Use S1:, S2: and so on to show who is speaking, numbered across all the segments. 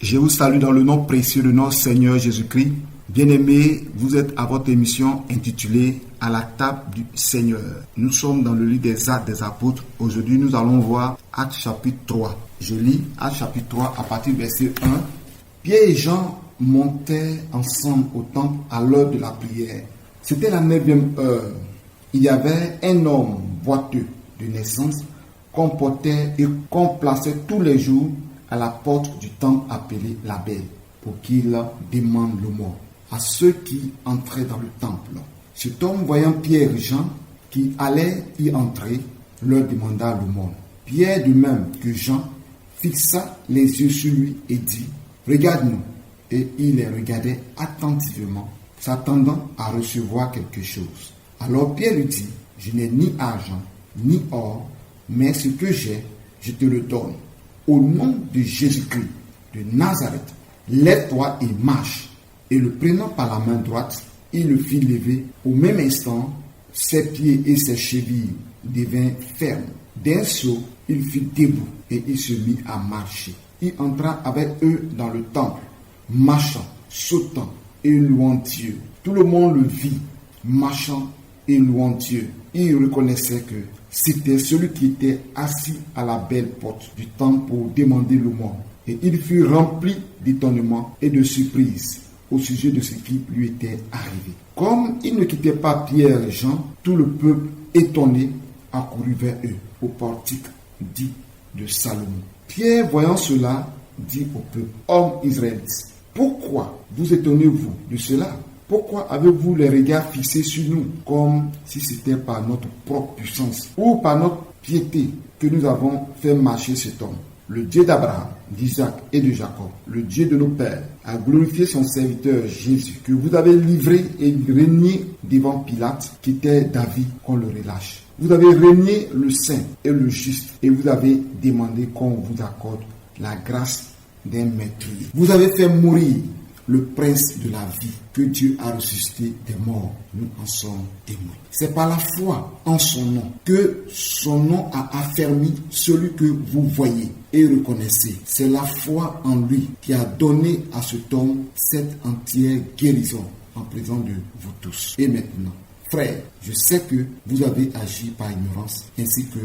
S1: Je vous salue dans le nom précieux de notre Seigneur Jésus-Christ. Bien-aimés, vous êtes à votre émission intitulée « À la table du Seigneur ». Nous sommes dans le livre des Actes des Apôtres. Aujourd'hui, nous allons voir Actes chapitre 3. Je lis Actes chapitre 3 à partir du verset 1. Pierre et Jean montaient ensemble au temple à l'heure de la prière. C'était la 9e heure. Il y avait un homme boiteux de naissance qu'on portait et qu'on plaçait tous les jours à la porte du temple appelé la Belle pour qu'il demande l'aumône à ceux qui entraient dans le temple. Cet homme, voyant Pierre et Jean qui allaient y entrer, leur demanda l'aumône. Pierre, de même que Jean, fixa les yeux sur lui et dit « Regarde-nous ». Et il les regardait attentivement, s'attendant à recevoir quelque chose. Alors Pierre lui dit « Je n'ai ni argent, ni or, mais ce que j'ai, je te le donne. Au nom de Jésus-Christ de Nazareth, lève-toi et marche. » Et le prenant par la main droite, il le fit lever. Au même instant, ses pieds et ses chevilles devinrent fermes. D'un saut, il fut debout et il se mit à marcher. Il entra avec eux dans le temple, marchant, sautant et louant Dieu. Tout le monde le vit, marchant et louant Dieu. Il reconnaissait que c'était celui qui était assis à la belle porte du temple pour demander l'aumône. Et il fut rempli d'étonnement et de surprise au sujet de ce qui lui était arrivé. Comme il ne quittait pas Pierre et Jean, tout le peuple étonné accourut vers eux au portique dit de Salomon. Pierre, voyant cela, dit au peuple: Hommes israélites, pourquoi vous étonnez-vous de cela? Pourquoi avez-vous les regards fixés sur nous, comme si c'était par notre propre puissance ou par notre piété que nous avons fait marcher cet homme? Le Dieu d'Abraham, d'Isaac et de Jacob, le Dieu de nos pères, a glorifié son serviteur Jésus, que vous avez livré et régné devant Pilate, qui était d'avis qu'on le relâche. Vous avez régné le saint et le juste, et vous avez demandé qu'on vous accorde la grâce d'un meurtrier. Vous avez fait mourir le prince de la vie, que Dieu a ressuscité des morts. Nous en sommes témoins. C'est par la foi en son nom que son nom a affermi celui que vous voyez et reconnaissez. C'est la foi en lui qui a donné à cet homme cette entière guérison en présence de vous tous. Et maintenant, frères, je sais que vous avez agi par ignorance ainsi que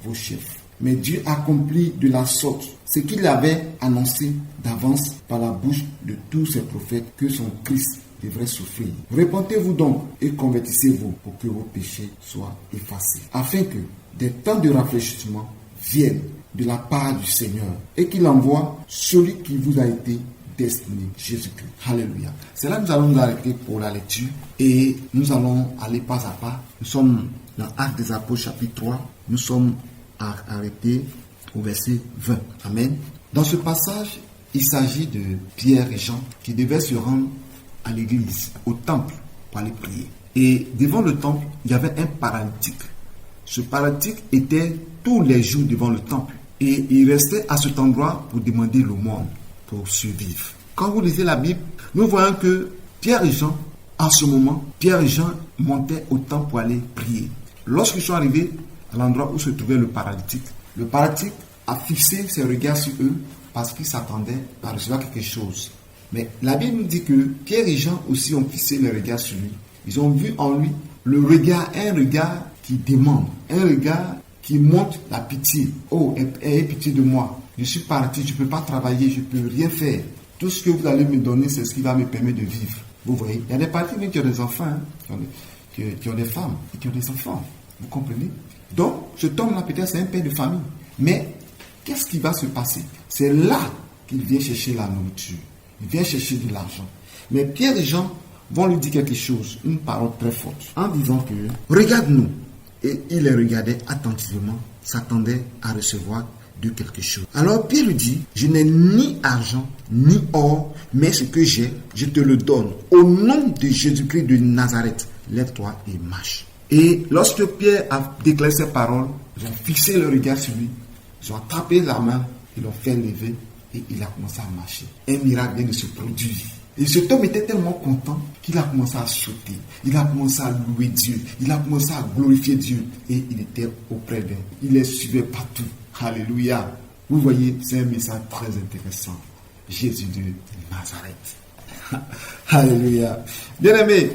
S1: vos chefs. Mais Dieu accomplit de la sorte ce qu'il avait annoncé d'avance par la bouche de tous ses prophètes, que son Christ devrait souffrir. Repentez-vous donc et convertissez-vous pour que vos péchés soient effacés, afin que des temps de rafraîchissement viennent de la part du Seigneur et qu'il envoie celui qui vous a été destiné, Jésus-Christ. Alléluia. C'est là que nous allons nous arrêter pour la lecture et nous allons aller pas à pas. Nous sommes dans Actes des Apôtres chapitre 3. Nous sommes arrêté au verset 20. Amen. Dans ce passage, il s'agit de Pierre et Jean qui devaient se rendre à l'église, au temple, pour aller prier. Et devant le temple, il y avait un paralytique. Ce paralytique était tous les jours devant le temple. Et il restait à cet endroit pour demander l'aumône, pour survivre. Quand vous lisez la Bible, nous voyons que Pierre et Jean, en ce moment, Pierre et Jean montaient au temple pour aller prier. Lorsqu'ils sont arrivés à l'endroit où se trouvait le paralytique a fixé ses regards sur eux parce qu'il s'attendait à recevoir quelque chose. Mais la Bible nous dit que Pierre et Jean aussi ont fixé les regards sur lui. Ils ont vu en lui le regard, un regard qui demande, un regard qui montre la pitié. Oh, ayez pitié de moi. Je suis parti, je ne peux pas travailler, je ne peux rien faire. Tout ce que vous allez me donner, c'est ce qui va me permettre de vivre. Vous voyez, il y a des parties qui ont des enfants, qui ont des femmes et qui ont des enfants. Vous comprenez? Donc, cet homme-là, peut-être, c'est un père de famille. Mais, qu'est-ce qui va se passer? C'est là qu'il vient chercher la nourriture. Il vient chercher de l'argent. Mais Pierre et Jean vont lui dire quelque chose, une parole très forte, en disant que, regarde-nous. Et il les regardait attentivement, s'attendait à recevoir de quelque chose. Alors Pierre lui dit, je n'ai ni argent, ni or, mais ce que j'ai, je te le donne. Au nom de Jésus-Christ de Nazareth, lève-toi et marche. Et lorsque Pierre a déclaré ces paroles, ils ont fixé le regard sur lui, ils ont attrapé la main, ils l'ont fait lever et il a commencé à marcher. Un miracle vient de se produire. Et cet homme était tellement content qu'il a commencé à sauter, il a commencé à louer Dieu, il a commencé à glorifier Dieu et il était auprès d'eux. Il les suivait partout. Alléluia. Vous voyez, c'est un message très intéressant. Jésus de Nazareth. Alléluia. Bien-aimés,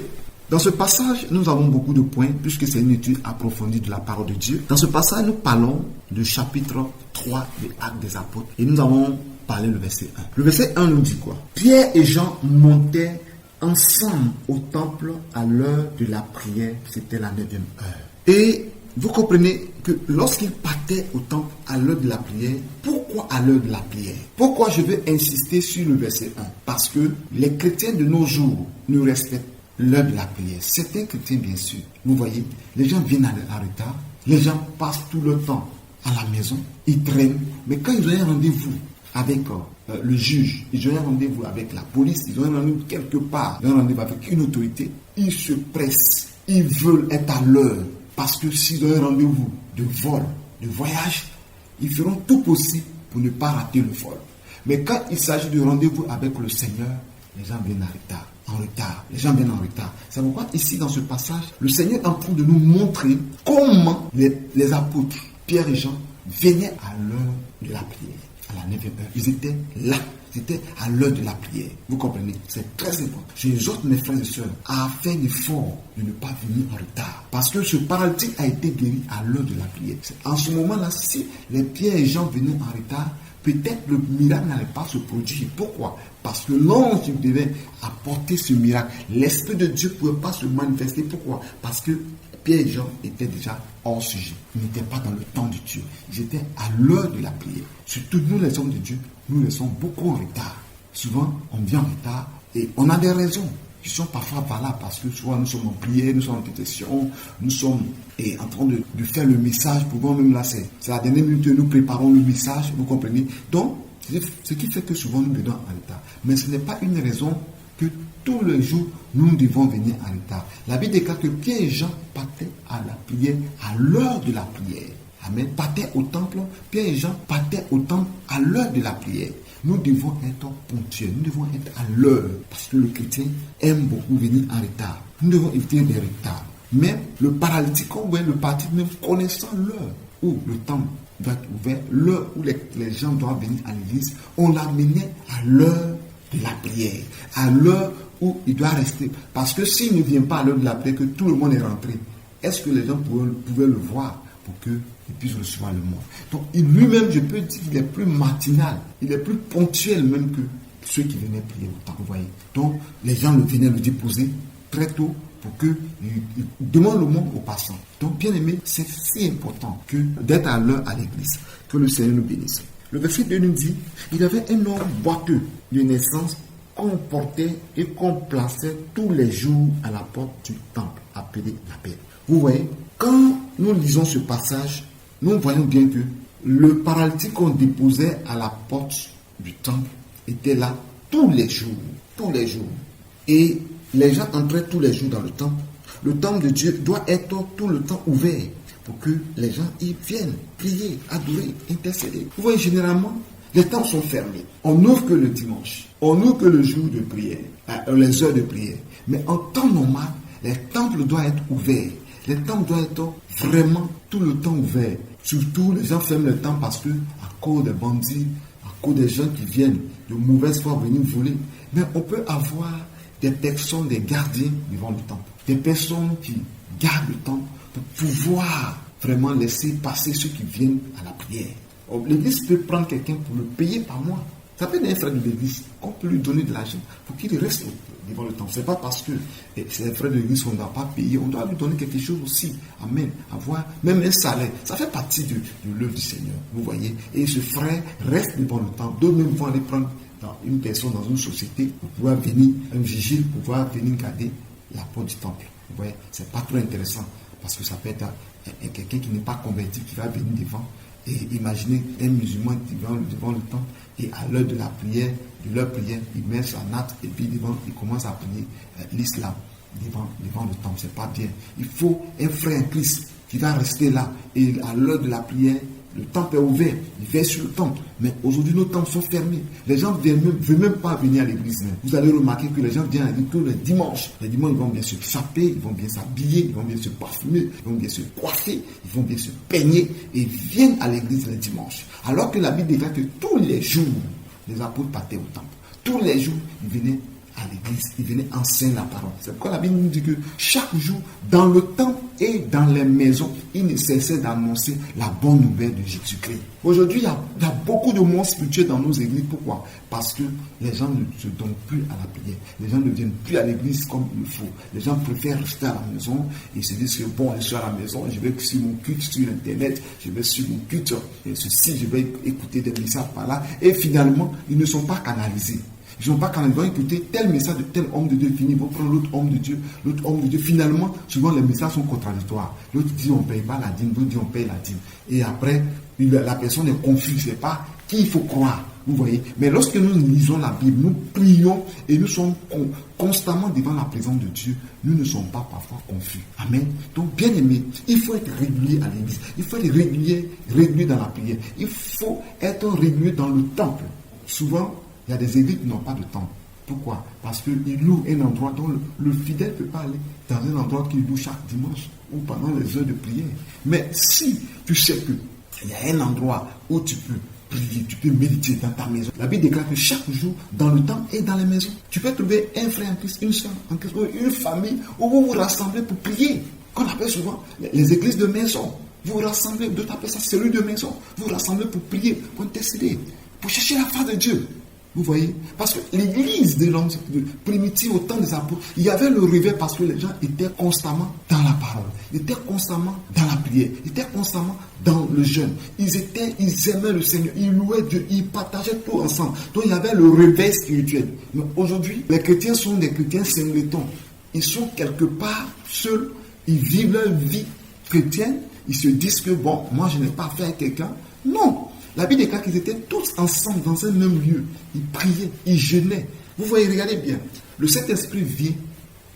S1: dans ce passage, nous avons beaucoup de points, puisque c'est une étude approfondie de la parole de Dieu. Dans ce passage, nous parlons du chapitre 3 des Actes des Apôtres. Et nous avons parlé le verset 1. Le verset 1 nous dit quoi? Pierre et Jean montaient ensemble au temple à l'heure de la prière. C'était la 9e heure. Et vous comprenez que lorsqu'ils partaient au temple à l'heure de la prière, pourquoi à l'heure de la prière? Pourquoi je veux insister sur le verset 1? Parce que les chrétiens de nos jours ne respectent l'heure de la prière. Certains chrétiens, bien sûr. Vous voyez, les gens viennent en retard, les gens passent tout le temps à la maison, ils traînent, mais quand ils ont un rendez-vous avec le juge, ils ont un rendez-vous avec la police, ils ont un rendez-vous quelque part, ils ont un rendez-vous avec une autorité, ils se pressent, ils veulent être à l'heure. Parce que s'ils ont un rendez-vous de vol, de voyage, ils feront tout possible pour ne pas rater le vol. Mais quand il s'agit de rendez-vous avec le Seigneur, les gens viennent en retard. Les gens viennent en retard. C'est pourquoi ici, dans ce passage, le Seigneur est en train de nous montrer comment les apôtres, Pierre et Jean, venaient à l'heure de la prière, à la 9e heure. Ils étaient là. C'était à l'heure de la prière. Vous comprenez? C'est très important. J'exhorte mes frères et sœurs à faire l'effort de ne pas venir en retard. Parce que ce paralytique a été guéri à l'heure de la prière. En ce moment-là, si les Pierre et Jean venaient en retard, peut-être le miracle n'allait pas se produire. Pourquoi? Parce que l'ange qui devait apporter ce miracle, l'Esprit de Dieu ne pouvait pas se manifester. Pourquoi? Parce que Pierre et Jean étaient déjà hors sujet. Ils n'étaient pas dans le temps de Dieu. Ils étaient à l'heure de la prière. Surtout nous, les hommes de Dieu, nous les sommes beaucoup en retard. Souvent, on vient en retard et on a des raisons qui sont parfois valables parce que souvent nous sommes en prière, nous sommes en intercession, nous sommes en train de faire le message. Pour même là, c'est la dernière minute que nous préparons le message, vous comprenez? Donc, ce qui fait que souvent nous venons en retard. Mais ce n'est pas une raison que tous les jours, nous devons venir en retard. La Bible déclare que Pierre et Jean partaient à la prière à l'heure de la prière. Amen. Partaient au temple. Pierre et Jean partaient au temple à l'heure de la prière. Nous devons être ponctuels. Nous devons être à l'heure. Parce que le chrétien aime beaucoup venir en retard. Nous devons éviter des retards. Même le paralytique, le paralytique, même connaissant l'heure où le temple doit être ouvert, l'heure où les gens doivent venir à l'église, on l'amenait à l'heure de la prière, à l'heure où il doit rester. Parce que s'il ne vient pas à l'heure de la prière, que tout le monde est rentré, est-ce que les gens pouvaient le voir pour qu'ils puissent recevoir le mot? Donc lui-même, je peux dire qu'il est plus matinal, il est plus ponctuel même que ceux qui venaient prier au temps, vous voyez. Donc les gens venaient le déposer très tôt pour qu'il demande le mot aux passants. Donc bien aimé, c'est si important d'être à l'heure à l'église. Que le Seigneur nous bénisse. Le verset 2 nous dit, il y avait un homme boiteux de naissance qu'on portait et qu'on plaçait tous les jours à la porte du temple, appelé la paix. Vous voyez, quand nous lisons ce passage, nous voyons bien que le paralytique qu'on déposait à la porte du temple était là tous les jours. Et les gens entraient tous les jours dans le temple. Le temple de Dieu doit être tout le temps ouvert pour que les gens y viennent prier, adorer, intercéder. Vous voyez, généralement, les temples sont fermés. On n'ouvre que le dimanche. On n'ouvre que le jour de prière, les heures de prière. Mais en temps normal, les temples doivent être ouverts. Les temples doivent être vraiment tout le temps ouverts. Surtout, les gens ferment le temple parce que, à cause des bandits, à cause des gens qui viennent de mauvaise foi venir voler. Mais on peut avoir des personnes, des gardiens devant le temple. Des personnes qui gardent le temple pour pouvoir vraiment laisser passer ceux qui viennent à la prière. L'église peut prendre quelqu'un pour le payer par mois. Ça peut être un frère de l'église qu'on peut lui donner de l'argent pour qu'il reste devant le temple. Ce n'est pas parce que c'est un frère de l'église qu'on ne doit pas payer. On doit lui donner quelque chose aussi. Amen. Avoir même un salaire. Ça fait partie de l'œuvre du Seigneur. Vous voyez. Et ce frère reste devant le temple. D'autres même vont aller prendre une personne dans une société pour pouvoir venir, un vigile, pour pouvoir venir garder la porte du temple. Vous voyez. Ce n'est pas trop intéressant parce que ça peut être quelqu'un qui n'est pas converti qui va venir devant. Et imaginez un musulman qui vient devant le temple et à l'heure de la prière, de leur prière, il met sa natte et puis il commence à prier l'islam devant le temple. C'est pas bien. Il faut un frère en Christ qui va rester là et à l'heure de la prière, le temple est ouvert, il veille sur le temple. Mais aujourd'hui, nos temples sont fermés. Les gens ne veulent même pas venir à l'église. Vous allez remarquer que les gens viennent à l'église tous les dimanches. Les dimanches, ils vont bien se saper, ils vont bien s'habiller, ils vont bien se parfumer, ils vont bien se coiffer, ils vont bien se peigner et ils viennent à l'église les dimanches. Alors que la Bible déclare que tous les jours, les apôtres partaient au temple. Tous les jours, ils venaient à l'église, ils venaient enseigner la parole. C'est pourquoi la Bible nous dit que chaque jour, dans le temple et dans les maisons, ils ne cessaient d'annoncer la bonne nouvelle de Jésus-Christ. Aujourd'hui, il y a beaucoup de monde spirituel dans nos églises. Pourquoi? Parce que les gens ne se donnent plus à la prière. Les gens ne viennent plus à l'église comme il faut. Les gens préfèrent rester à la maison et se disent que bon, je suis à la maison, je vais suivre mon culte sur Internet, je vais suivre mon culte, et ceci, je vais écouter des messages par là. Et finalement, ils ne sont pas canalisés. Ils n'ont pas quand ils vont écouter tel message de tel homme de Dieu fini, ils vont prendre l'autre homme de Dieu. Finalement, souvent les messages sont contradictoires. L'autre dit on ne paye pas la dîme, l'autre dit on paye la dîme. Et après, la personne est confuse, je ne sais pas qui il faut croire. Vous voyez. Mais lorsque nous lisons la Bible, nous prions et nous sommes constamment devant la présence de Dieu, nous ne sommes pas parfois confus. Amen. Donc, bien aimé, il faut être régulier à l'église. Il faut être régulier dans la prière. Il faut être régulier dans le temple. Souvent, il y a des églises qui n'ont pas de temple. Pourquoi? Parce qu'ils louent un endroit dont le fidèle ne peut pas aller dans un endroit qu'il loue chaque dimanche ou pendant les heures de prière. Mais si tu sais qu'il y a un endroit où tu peux prier, tu peux méditer dans ta maison. La Bible déclare que chaque jour, dans le temple et dans les maisons, tu peux trouver un frère en Christ, une soeur en Christ, une famille où vous vous rassemblez pour prier. Qu'on appelle souvent les églises de maison. Vous vous rassemblez, d'autres appellent ça cellules de maison. Vous vous rassemblez pour prier, pour intercéder, pour chercher la face de Dieu. Vous voyez? Parce que l'église de l'homme primitive au temps des apôtres, il y avait le réveil parce que les gens étaient constamment dans la parole, ils étaient constamment dans la prière, ils étaient constamment dans le jeûne. Ils aimaient le Seigneur, ils louaient Dieu, ils partageaient tout ensemble. Donc il y avait le réveil spirituel. Mais aujourd'hui, les chrétiens sont des chrétiens singletons. Ils sont quelque part seuls, ils vivent leur vie chrétienne, ils se disent que bon, moi je n'ai pas affaire à quelqu'un. Non! La Bible déclare qu'ils étaient tous ensemble dans un même lieu. Ils priaient, ils jeûnaient. Vous voyez, regardez bien. Le Saint-Esprit vient.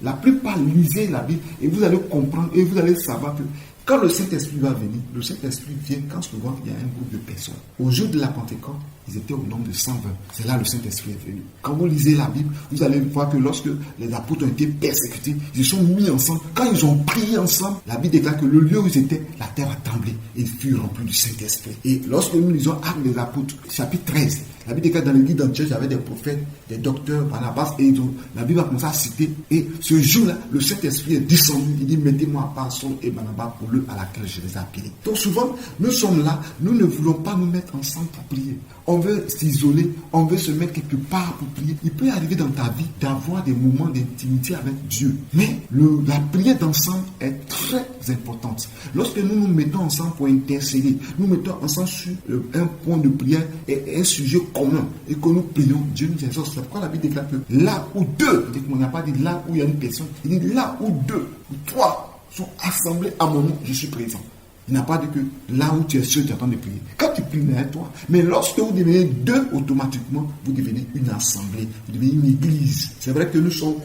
S1: La plupart lisez la Bible et vous allez comprendre et vous allez savoir que quand le Saint-Esprit va venir, le Saint-Esprit vient quand souvent il y a un groupe de personnes. Au jour de la Pentecôte, ils étaient au nombre de 120. C'est là le Saint-Esprit est venu. Quand vous lisez la Bible, vous allez voir que lorsque les apôtres ont été persécutés, ils se sont mis ensemble. Quand ils ont prié ensemble, la Bible déclare que le lieu où ils étaient, la terre a tremblé et ils furent remplis du Saint-Esprit. Et lorsque nous lisons Actes des apôtres, chapitre 13, la Bible déclare dans l'église d'Antioche, il y avait des prophètes, des docteurs, Barnabas, et la Bible a commencé à citer. Et ce jour-là, le Saint-Esprit est descendu. Il dit, mettez-moi à part Saul et Barnabas pour l'heure à laquelle je les ai appelés. Donc souvent, nous sommes là, nous ne voulons pas nous mettre ensemble pour prier. On veut s'isoler, on veut se mettre quelque part pour prier. Il peut arriver dans ta vie d'avoir des moments d'intimité avec Dieu. Mais la prière d'ensemble est très importante. Lorsque nous nous mettons ensemble pour intercéder, nous mettons ensemble sur un point de prière et un sujet commun et que nous prions, Dieu nous exauce. C'est pourquoi la Bible déclare que là où deux, on n'a pas dit là où il y a une personne, il dit là où deux ou trois sont assemblés à mon nom, je suis présent. Il n'a pas dit que là où tu es seul, tu es en train de prier. Quand tu pries, c'est toi. Mais lorsque vous devenez deux, automatiquement, vous devenez une assemblée, vous devenez une église. C'est vrai que nous sommes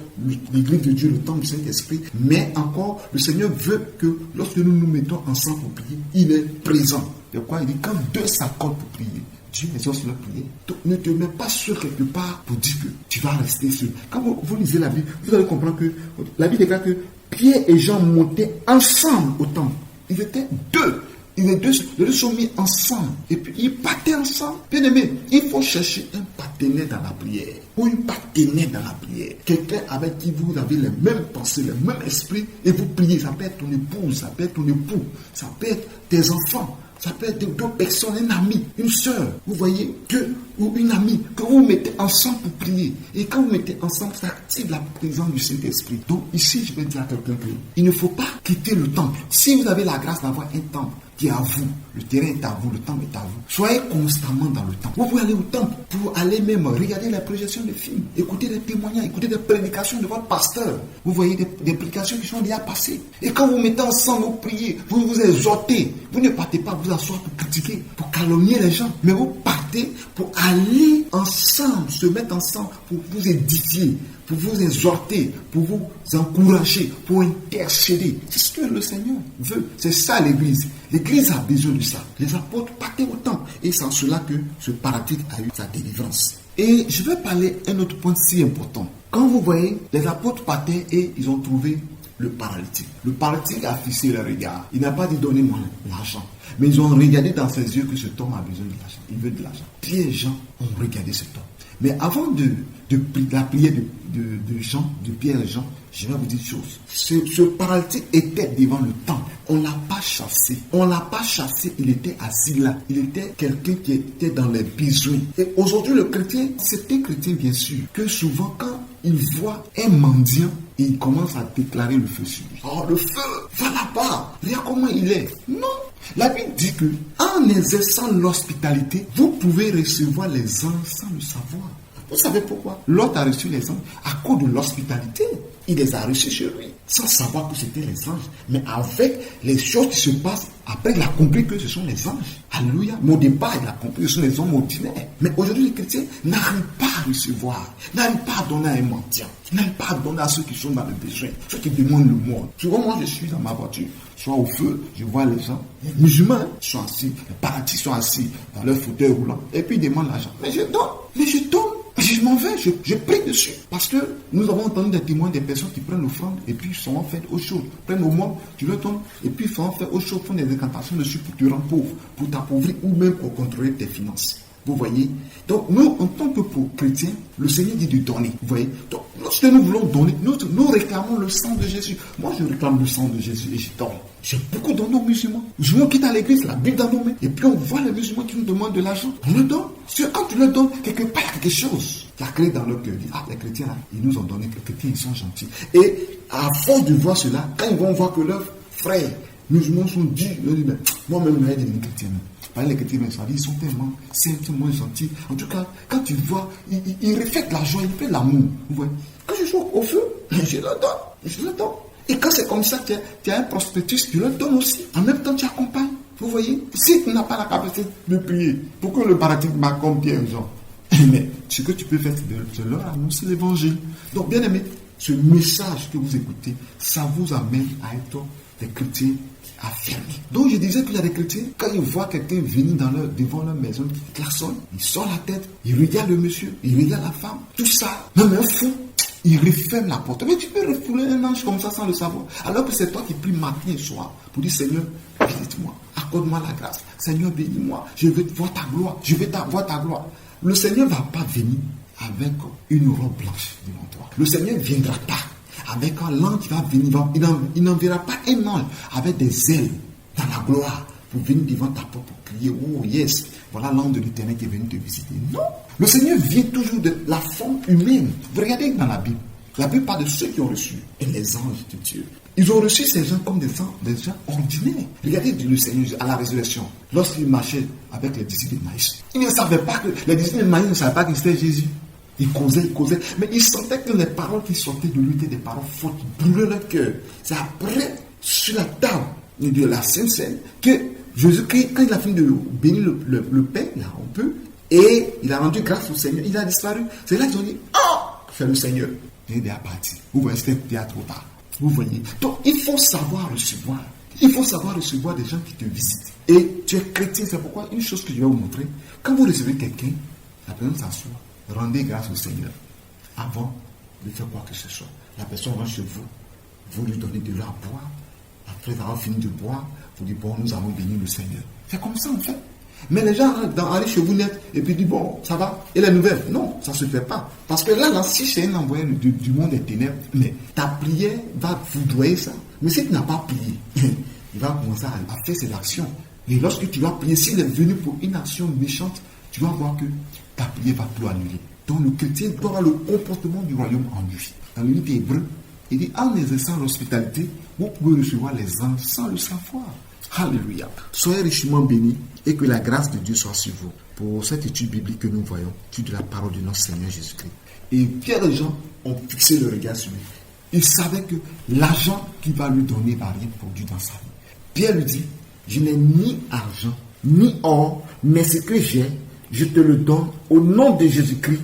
S1: l'église de Dieu, le temple du Saint-Esprit, mais encore, le Seigneur veut que lorsque nous nous mettons ensemble pour prier, il est présent. C'est pourquoi il dit quand deux s'accordent pour prier, Dieu exauce leur prière. Donc ne te mets pas seul quelque part pour dire que tu vas rester seul. Quand vous lisez la Bible, vous allez comprendre que la Bible déclare que Pierre et Jean montaient ensemble au temple. Ils étaient deux. Les deux sont mis ensemble. Et puis, ils partaient ensemble. Bien aimé, il faut chercher un partenaire dans la prière. Ou une partenaire dans la prière. Quelqu'un avec qui vous avez les mêmes pensées, le même esprit. Et vous priez. Ça peut être ton épouse, ça peut être ton époux. Ça peut être tes enfants. Ça peut être d'autres personnes, un ami, une soeur. Vous voyez, ou une amie, que vous mettez ensemble pour prier. Et quand vous mettez ensemble, ça active la présence du Saint-Esprit. Donc ici, je vais dire à quelqu'un qu'il ne faut pas quitter le temple. Si vous avez la grâce d'avoir un temple qui est à vous, le terrain est à vous, le temple est à vous, soyez constamment dans le temple. Vous pouvez aller au temple pour aller même regarder la projection de films, écouter des témoignages, écouter des prédications de votre pasteur. Vous voyez des prédications qui sont déjà passées. Et quand vous mettez ensemble, vous priez, vous vous exhortez. Vous ne partez pas vous asseoir pour critiquer, pour calomnier les gens, mais vous partez pour aller ensemble, se mettre ensemble, pour vous édifier, pour vous exhorter, pour vous encourager, pour intercéder. C'est ce que le Seigneur veut. C'est ça l'église. L'église a besoin de ça. Les apôtres partaient au temple. Et c'est en cela que ce paradigme a eu sa délivrance. Et je vais parler un autre point si important. Quand vous voyez, les apôtres partaient et ils ont trouvé le paralytique. Le paralytique a fixé le regard. Il n'a pas dit donnez-moi l'argent. Mais ils ont regardé dans ses yeux que cet homme a besoin de l'argent. Il veut de l'argent. Pierre et Jean ont regardé cet homme. Mais avant la prière de Pierre et Jean, je vais vous dire une chose. Ce paralytique était devant le temple. On ne l'a pas chassé. On ne l'a pas chassé. Il était assis là. Il était quelqu'un qui était dans les besoins. Et aujourd'hui, le chrétien, c'est un chrétien bien sûr, que souvent quand il voit un mendiant, il commence à déclarer le feu sur lui. Oh, le feu, va là-bas. Regarde comment il est. Non. La Bible dit que en exerçant l'hospitalité, vous pouvez recevoir les anges sans le savoir. Vous savez pourquoi? L'autre a reçu les anges à cause de l'hospitalité. Il les a reçus chez lui, sans savoir que c'était les anges. Mais avec les choses qui se passent, après il a compris que ce sont les anges. Alléluia. Mais au départ, il a compris que ce sont les hommes ordinaires. Mais aujourd'hui, les chrétiens n'arrivent pas à recevoir, n'arrivent pas à donner à un mendiant, n'arrivent pas à donner à ceux qui sont dans le besoin, ceux qui demandent le monde. Souvent, moi, je suis dans ma voiture, soit au feu, je vois les gens, les musulmans sont assis, les paradis sont assis dans leur fauteuil roulant, et puis ils demandent l'argent. Mais je donne. Je m'en vais, je prie dessus. Parce que nous avons entendu des témoins des personnes qui prennent l'offrande et puis sont en fait autre chose. Prennent au monde, tu le donnes et puis font en fait autre chose, font des incantations dessus pour te rendre pauvre, pour t'appauvrir ou même pour contrôler tes finances. Vous voyez? Donc nous, en tant que chrétiens, le Seigneur dit de donner. Vous voyez? Donc lorsque nous voulons donner, nous réclamons le sang de Jésus. Moi, je réclame le sang de Jésus et je donne. J'ai beaucoup donné aux musulmans. Les musulmans quittent à l'église, la Bible dans nos mains. Et puis on voit les musulmans qui nous demandent de l'argent. On le donne. Parce que quand tu le donnes, quelque part, il y a quelque chose qui a créé dans leur cœur. Les chrétiens, là, ils nous ont donné, les chrétiens, ils sont gentils. Et à force de voir cela, quand ils vont voir que leurs frères musulmans sont durs, ils disent, moi-même, je vais devenir chrétien. Les chrétiens, ils sont tellement simples, tellement gentils. En tout cas, quand tu vois, ils reflètent la joie, ils reflètent l'amour. Vous voyez? Quand je joue au feu, je le donne. Et quand c'est comme ça, tu as un prospectus, tu le donnes aussi. En même temps, tu accompagnes. Vous voyez? Si tu n'as pas la capacité de prier, pour que le paradigme m'accompagne bien, genre. Mais ce que tu peux faire, c'est de leur annoncer l'évangile. Donc, bien aimé, ce message que vous écoutez, ça vous amène à être des chrétiens affirmés. Donc, je disais qu'il y a des chrétiens, quand ils voient quelqu'un venir devant leur maison, qui klaxonne, ils sortent la tête, ils regardent le monsieur, ils regardent la femme, tout ça, même un fou. Il referme la porte. Mais tu peux refouler un ange comme ça sans le savoir. Alors que c'est toi qui pries matin et soir pour dire Seigneur, visite-moi, accorde-moi la grâce. Seigneur, bénis-moi. Je veux voir ta gloire. Je veux voir ta gloire. Le Seigneur ne va pas venir avec une robe blanche devant toi. Le Seigneur ne viendra pas avec un ange qui va venir. Il n'enverra pas un ange avec des ailes dans la gloire pour venir devant ta porte pour crier, oh yes, voilà l'ange de l'Éternel qui est venu te visiter. Non, le Seigneur vient toujours de la forme humaine. Vous regardez dans la Bible parle de ceux qui ont reçu et les anges de Dieu. Ils ont reçu ces gens comme des gens ordinaires. Regardez le Seigneur à la résurrection, lorsqu'il marchait avec les disciples de Maïs. Ils ne savaient pas que les disciples de Maïs ne savaient pas que c'était Jésus. Ils causaient, mais ils sentaient que les paroles qui sortaient de lui étaient des paroles fortes qui brûlaient leur cœur. C'est après, sur la table de la Sainte Seine, que Jésus-Christ, quand il a fini de bénir le Père, là, on peut, et il a rendu grâce au Seigneur, il a disparu. C'est là qu'ils ont dit, oh, c'est le Seigneur. Et il est parti. Vous voyez, c'était trop tard. Vous voyez. Donc, il faut savoir recevoir. Il faut savoir recevoir des gens qui te visitent. Et tu es chrétien, c'est pourquoi une chose que je vais vous montrer, quand vous recevez quelqu'un, la personne s'assoit, rendez grâce au Seigneur avant de faire quoi que ce soit. La personne rentre chez vous, vous lui donnez de l'eau à boire. Après avoir fini de boire, vous dites, bon, nous allons bénir le Seigneur. C'est comme ça, en fait. Mais les gens arrivent chez vous net et puis disent, bon, ça va. Et la nouvelle, non, ça ne se fait pas. Parce que là, si c'est un envoyé du monde des ténèbres, mais ta prière va foudroyer ça. Mais si tu n'as pas prié, il va commencer à faire ses actions. Et lorsque tu vas prier, s'il est venu pour une action méchante, tu vas voir que ta prière va tout annuler. Donc le chrétien doit avoir le comportement du royaume en lui. Dans le livre hébreu, il dit, en exerçant l'hospitalité, vous pouvez recevoir les anges sans le savoir. Alléluia. Soyez richement bénis et que la grâce de Dieu soit sur vous. Pour cette étude biblique que nous voyons, étude de la parole de notre Seigneur Jésus-Christ. Et Pierre et Jean ont fixé le regard sur lui. Ils savaient que l'argent qu'il va lui donner va rien produire dans sa vie. Pierre lui dit, je n'ai ni argent, ni or, mais ce que j'ai, je te le donne au nom de Jésus-Christ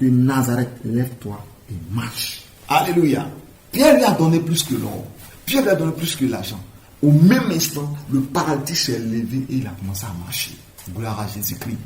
S1: de Nazareth. Lève-toi et marche. Alléluia. Pierre lui a donné plus que l'or. Pierre lui a donné plus que l'argent. Au même instant, le paralytique s'est levé et il a commencé à marcher. Gloire à Jésus-Christ.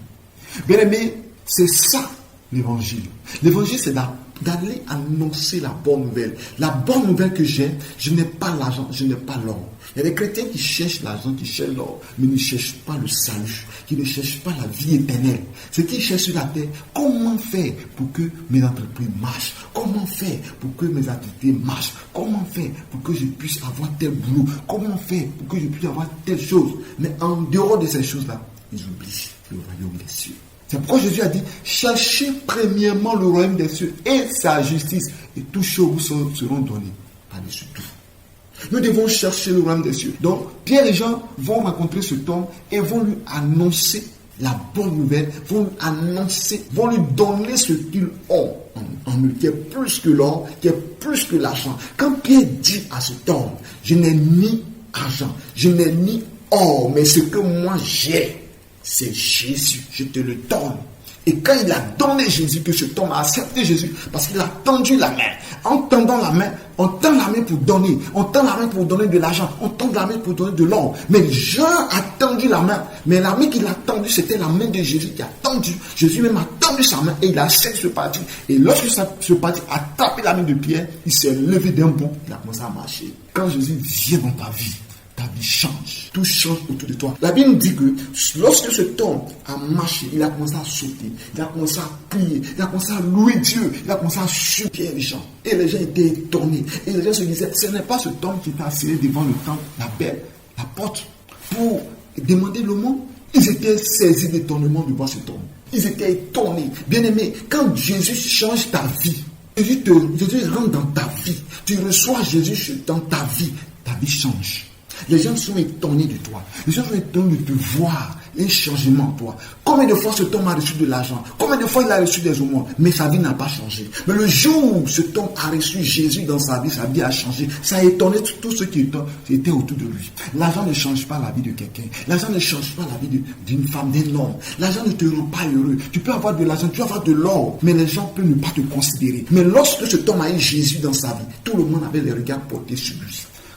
S1: Bien aimé, c'est ça l'évangile. L'évangile, c'est d'aller annoncer la bonne nouvelle. La bonne nouvelle que j'ai, je n'ai pas l'argent, je n'ai pas l'or. Il y a des chrétiens qui cherchent l'argent, qui cherchent l'or, mais ne cherchent pas le salut, qui ne cherchent pas la vie éternelle. Ce qu'ils cherchent sur la terre, comment faire pour que mes entreprises marchent? Comment faire pour que mes activités marchent? Comment faire pour que je puisse avoir tel boulot? Comment faire pour que je puisse avoir telle chose? Mais en dehors de ces choses-là, ils oublient le royaume des cieux. C'est pourquoi Jésus a dit, cherchez premièrement le royaume des cieux et sa justice, et toutes choses vous seront données par-dessus tout. Nous devons chercher le royaume des cieux. Donc, Pierre et Jean vont rencontrer cet homme et vont lui annoncer la bonne nouvelle, vont lui donner ce qu'ils ont en eux, qui est plus que l'or, qui est plus que l'argent. Quand Pierre dit à cet homme, je n'ai ni argent, je n'ai ni or, mais ce que moi j'ai, c'est Jésus, je te le donne. Et quand il a donné Jésus, que cet homme a accepté Jésus, parce qu'il a tendu la main. En tendant la main, on tend la main pour donner. On tend la main pour donner de l'argent. On tend la main pour donner de l'or. Mais Jean a tendu la main. Mais la main qu'il a tendue, c'était la main de Jésus qui a tendu. Jésus même a tendu sa main et il a accepté ce parti. Et lorsque ce parti a tapé la main de Pierre, il s'est levé d'un bond. Il a commencé à marcher. Quand Jésus vient dans ta vie, ta vie change. Tout change autour de toi. La Bible nous dit que lorsque cet homme a marché, il a commencé à sauter, il a commencé à prier, il a commencé à louer Dieu, il a commencé à supplier les gens. Et les gens étaient étonnés. Et les gens se disaient, ce n'est pas cet homme qui est assis devant le temple, la porte, pour demander le mot. Ils étaient saisis d'étonnement de voir cet homme. Ils étaient étonnés. Bien-aimé, quand Jésus change ta vie, Jésus rentre dans ta vie, tu reçois Jésus dans ta vie change. Les gens sont étonnés de toi. Les gens sont étonnés de te voir. Un changement en toi. Combien de fois cet homme a reçu de l'argent? Combien de fois il a reçu des aumônes? Mais sa vie n'a pas changé. Mais le jour où cet homme a reçu Jésus dans sa vie a changé. Ça a étonné tous ceux qui étaient autour de lui. L'argent ne change pas la vie de quelqu'un. L'argent ne change pas la vie d'une femme, d'un homme. L'argent ne te rend pas heureux. Tu peux avoir de l'argent, tu peux avoir de l'or, mais les gens peuvent ne pas te considérer. Mais lorsque cet homme a eu Jésus dans sa vie, tout le monde avait les regards portés sur lui.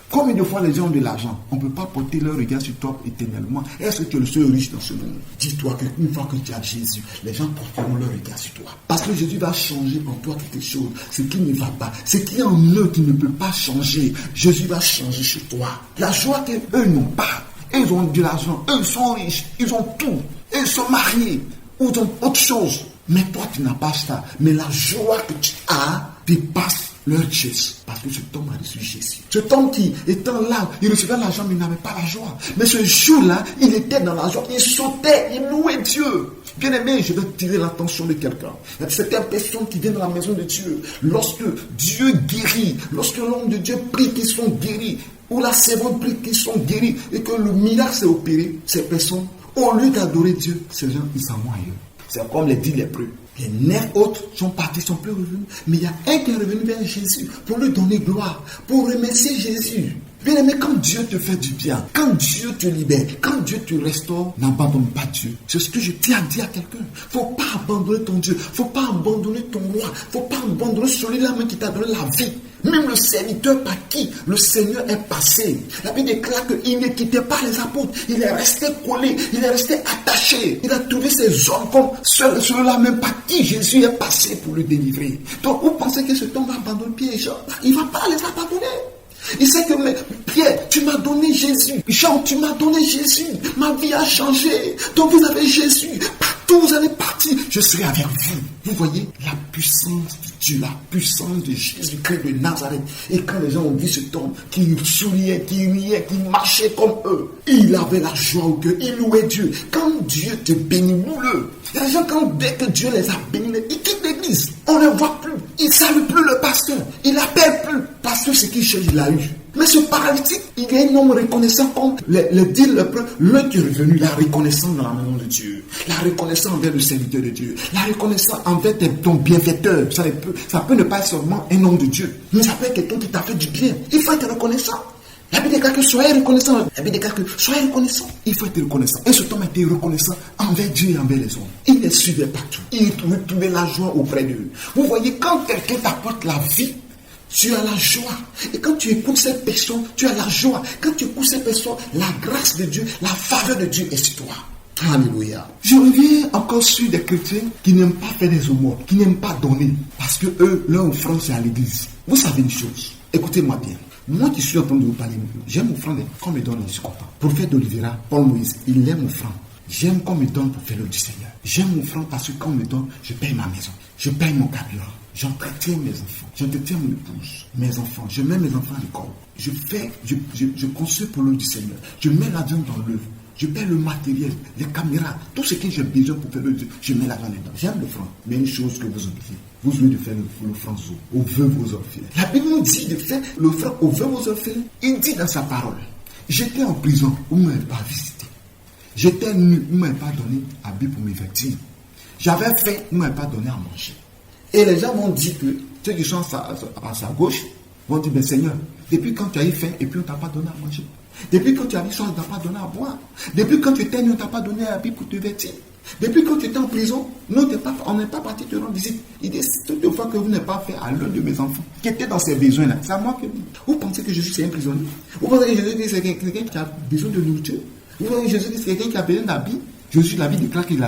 S1: Combien de fois les gens ont de l'argent? On ne peut pas porter leur regard sur toi éternellement. Est-ce que tu es le seul riche dans ce monde? Dis-toi qu'une fois que tu as Jésus, les gens porteront leur regard sur toi. Parce que Jésus va changer en toi quelque chose. Ce qui ne va pas. Ce qui est en eux qui ne peut pas changer. Jésus va changer sur toi. La joie qu'eux n'ont pas. Ils ont de l'argent. Eux sont riches. Ils ont tout. Ils sont mariés. Ou ils ont autre chose. Mais toi, tu n'as pas ça. Mais la joie que tu as dépasse leur richesse. Parce que cet homme a reçu Jésus. Cet homme qui, étant là, il recevait l'argent, mais il n'avait pas la joie. Mais ce jour-là, il était dans la joie. Il sautait, il louait Dieu. Bien aimé, je vais tirer l'attention de quelqu'un. Il y a certaines personnes qui viennent dans la maison de Dieu. Lorsque Dieu guérit, lorsque l'homme de Dieu prie qu'ils sont guéris, ou la servante prie qu'ils sont guéris, et que le miracle s'est opéré, ces personnes, au lieu d'adorer Dieu, ces gens, ils s'en vont ailleurs. C'est comme les 10 lépreux. Les 9 autres sont partis, sont plus revenus. Mais il y a un qui est revenu vers Jésus pour lui donner gloire, pour remercier Jésus. Bien aimé, quand Dieu te fait du bien, quand Dieu te libère, quand Dieu te restaure, n'abandonne pas Dieu. C'est ce que je tiens à dire à quelqu'un. Il ne faut pas abandonner ton Dieu. Il ne faut pas abandonner ton roi. Il ne faut pas abandonner celui-là même qui t'a donné la vie. Même le serviteur par qui le Seigneur est passé. La Bible déclare qu'il ne quittait pas les apôtres. Il est resté collé. Il est resté attaché. Il a trouvé ces hommes comme ceux-là même par qui Jésus est passé pour le délivrer. Donc vous pensez que cet homme va abandonner Pierre et Jean? Il ne va pas les abandonner. Il sait que Pierre, tu m'as donné Jésus. Jean, tu m'as donné Jésus. Ma vie a changé. Donc vous avez Jésus. Partout où vous allez partir, je serai avec vous. Vous voyez la puissance de Dieu, la puissance de Jésus-Christ de Nazareth. Et quand les gens ont vu cet homme qui souriait, qui riait, qui marchait comme eux, il avait la joie au cœur. Il louait Dieu. Quand Dieu te bénit, loue-le. Il y a des gens, dès que Dieu les a bénis, ils quittent l'église. On ne voit plus. Ils ne saluent plus le pasteur. Ils n'appellent plus. Parce que ce qu'il cherche, il l'a eu. Mais ce paralytique, il est un homme reconnaissant comme le dit le peuple, l'un qui est revenu, la reconnaissance dans la maison de Dieu, la reconnaissance envers le serviteur de Dieu, la reconnaissance envers ton bienfaiteur. Ça peut ne pas être seulement un homme de Dieu, mais ça peut être quelqu'un qui t'a fait du bien. Il faut être reconnaissant. La Bible déclare que soyez reconnaissant. La Bible déclare que soyez reconnaissant. Il faut être reconnaissant. Et cet homme a été reconnaissant envers Dieu et envers les hommes. Il les suivait partout. Il trouvait la joie auprès d'eux. Vous voyez, quand quelqu'un t'apporte la vie, tu as la joie. Et quand tu écoutes cette personne, tu as la joie. Quand tu écoutes cette personne, la grâce de Dieu, la faveur de Dieu est sur toi. Alléluia. Je reviens encore sur des chrétiens qui n'aiment pas faire des aumônes, qui n'aiment pas donner, parce que eux, leur offrande, c'est à l'église. Vous savez une chose, écoutez-moi bien. Moi qui suis en train de vous parler, j'aime offrande, qu'on me donne, je suis content. Prophète d'Olivera, Paul Moïse, il aime offrande. J'aime qu'on me donne pour faire l'œuvre du Seigneur. J'aime offrande parce que quand on me donne, je paye ma maison, je paye mon carburant, j'entretiens mes enfants, j'entretiens mon épouse, mes enfants, je mets mes enfants à l'école. Je construis pour l'œuvre du Seigneur. Je mets l'argent dans l'œuvre. Je paie le matériel, les caméras, tout ce que j'ai besoin pour faire l'œuvre, je mets l'argent dedans. J'aime l'offrande, mais une chose que vous oubliez, vous oubliez de faire l'offrande aux veuves, aux orphelins. La Bible nous dit de faire l'offrande aux veuves, aux orphelins. Il dit dans sa parole, j'étais en prison, vous ne m'avez pas visité. J'étais nu, vous ne m'avez pas donné habit pour me vêtir. J'avais faim, vous ne m'avez pas donné à manger. Et les gens m'ont dit que ceux qui sont à sa gauche vont dire, mais Seigneur, depuis quand tu as eu faim et puis on ne t'a pas donné à manger? Depuis quand tu as eu soif, on ne t'a pas donné à boire. Depuis quand tu étais nu, on ne t'a pas donné un habit pour te vêtir. Depuis quand tu étais en prison, on n'est pas parti te rendre visite. Il dit, toutefois que vous n'avez pas fait à l'un de mes enfants qui était dans ces besoins-là, c'est à moi que vous pensez que Jésus c'est un prisonnier? Vous pensez que Jésus c'est quelqu'un qui a besoin de nourriture? Vous pensez que Jésus c'est quelqu'un qui a besoin d'habits? Jésus, la Bible déclare qu'il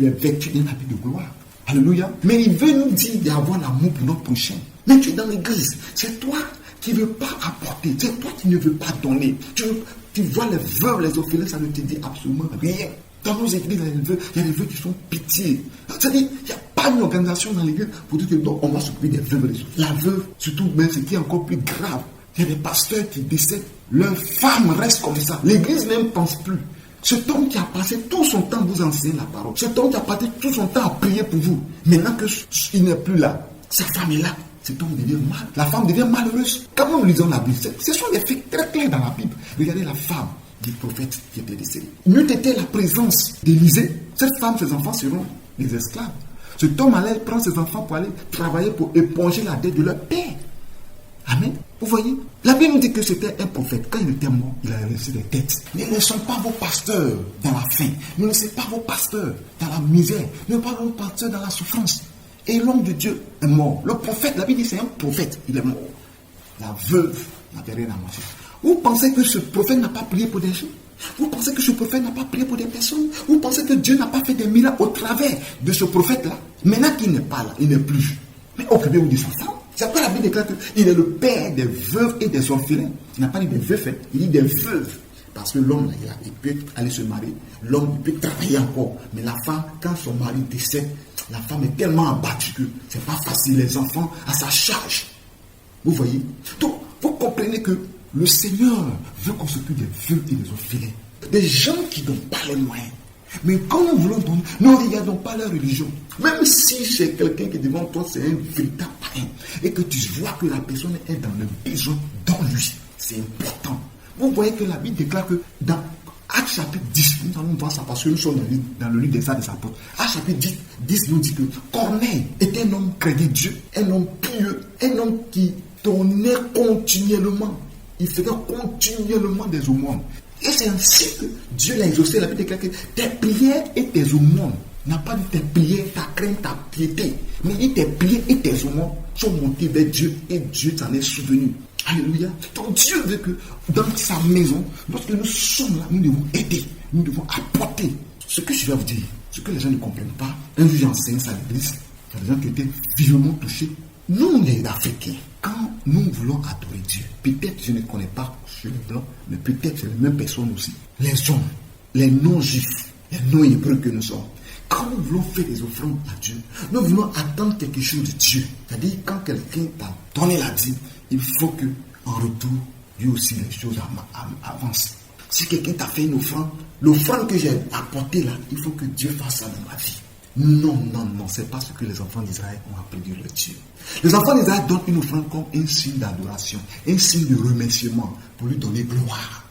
S1: est vêtu d'un habit de gloire. Alléluia. Mais il veut nous dire d'avoir l'amour pour notre prochain. Mais tu es dans l'église, c'est toi qui ne veux pas apporter, c'est toi qui ne veux pas donner. Tu vois les veuves, les orphelins, ça ne te dit absolument rien. Dans nos églises, il y a des veuves qui sont pitié. C'est-à-dire, il n'y a pas une organisation dans l'église pour dire que non, on va s'occuper des veuves. La veuve, surtout, même ce qui est encore plus grave, il y a des pasteurs qui décèdent, leurs femmes restent comme ça. L'église même ne pense plus. Cet homme qui a passé tout son temps à vous enseigner la parole, cet homme qui a passé tout son temps à prier pour vous, maintenant qu'il n'est plus là, sa femme est là. Cet homme devient mal. La femme devient malheureuse. Quand nous lisons la Bible, ce sont des faits très clairs dans la Bible. Regardez la femme du prophète qui était décédé. N'eût été la présence d'Élisée, cette femme, ses enfants seront des esclaves. Cet homme allait prendre ses enfants pour aller travailler pour éponger la dette de leur père. Amen. Vous voyez, la Bible nous dit que c'était un prophète. Quand il était mort, il a laissé des dettes. Ne laissons pas vos pasteurs dans la faim. Ne laissez pas vos pasteurs dans la misère. Ne laissez pas vos pasteurs dans la souffrance. Et l'homme de Dieu est mort. Le prophète, la Bible dit c'est un prophète, il est mort. La veuve n'avait rien à manger. Vous pensez que ce prophète n'a pas prié pour des gens? Vous pensez que ce prophète n'a pas prié pour des personnes? Vous pensez que Dieu n'a pas fait des miracles au travers de ce prophète-là? Maintenant qu'il n'est pas là, il n'est plus. Mais occupez-vous de sa femme. C'est pourquoi la Bible déclare qu'il est le père des veuves et des orphelins. Il n'a pas dit des veufs, il dit des veuves. Parce que l'homme, il peut aller se marier, l'homme peut travailler encore. Mais la femme, quand son mari décède, la femme est tellement abattue que ce n'est pas facile, les enfants à sa charge. Vous voyez? Donc, vous comprenez que le Seigneur veut qu'on s'occupe des veuves et des orphelins. Des gens qui n'ont pas les moyens. Mais quand nous voulons donner, ne regardons pas leur religion. Même si c'est quelqu'un qui devant toi, c'est un véritable païen, et que tu vois que la personne est dans le besoin dans lui, c'est important. Vous voyez que la Bible déclare que dans Actes chapitre 10, nous allons voir ça parce que nous sommes dans le livre des Actes des Apôtres. Actes chapitre 10 nous dit que Corneille était un homme craignant Dieu, un homme pieux, un homme qui donnait continuellement. Il faisait continuellement des aumônes. Et c'est ainsi que Dieu l'a exaucé. La Bible déclare que tes prières et tes aumônes, n'a pas dit tes prières, ta crainte, ta piété, mais dit tes prières et tes aumônes sont montées vers Dieu et Dieu t'en est souvenu. Alléluia. Donc Dieu veut que dans sa maison, lorsque nous sommes là, nous devons aider, nous devons apporter. Ce que je vais vous dire, ce que les gens ne comprennent pas, un jour j'enseigne ça à l'église, il y a des gens qui étaient vivement touchés. Nous, les Africains, quand nous voulons adorer Dieu, peut-être je ne connais pas chez les Blancs, mais peut-être c'est les mêmes personnes aussi. Les hommes, les non-juifs, les non-hébreux que nous sommes, quand nous voulons faire des offrandes à Dieu, nous voulons attendre quelque chose de Dieu. C'est-à-dire, quand quelqu'un t'a donné la dîme, il faut que, en retour, lui aussi, les choses avancent. Si quelqu'un t'a fait une offrande, l'offrande que j'ai apportée là, il faut que Dieu fasse ça dans ma vie. Non, c'est pas ce que les enfants d'Israël ont appris de leur Dieu. Les enfants d'Israël donnent une offrande comme un signe d'adoration, un signe de remerciement pour lui donner gloire.